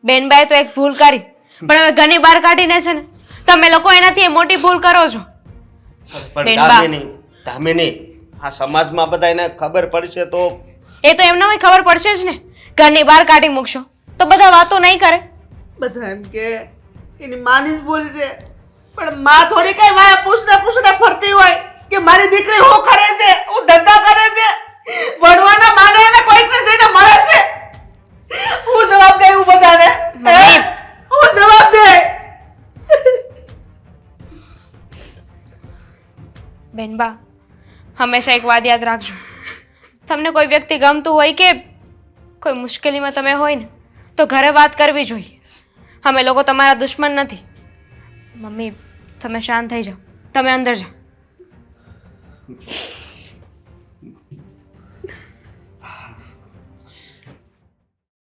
બેનબાએ તો એક ભૂલ કરી પણ હવે ઘરની બહાર કાઢીને છે ને તમે લોકો એનાથી એ મોટી ભૂલ કરો છો. પણ બેનબા. દામિની આ સમાજમાં બધાને ખબર પડશે તો એ તો એમને ખબર પડશે જ ને. ઘરની બહાર કાઢી મૂકશો તો બધા વાતો નહીં કરે. બધા એમ કે એની માની જ ભૂલ છે પણ માં થોડી કઈ વાય પૂછડા ફરતી હોય કે મારી દીકરી હું કરે છે, હું ધંધા કરે છે, ભણવાના માને એને કોઈકને જઈને મળે છે. હું જવાબ દઉં બધાને? મમ્મી. હું જવાબ દે? બેનબા હંમેશા એક વાત યાદ રાખજો, તમને કોઈ વ્યક્તિ ગમતું હોય કે કોઈ મુશ્કેલીમાં તમે હોય ને તો ઘરે વાત કરવી જોઈએ. અમે લોકો તમારા દુશ્મન નથી. મમ્મી તમે શાંત થઈ જાઓ, તમે અંદર જાઓ.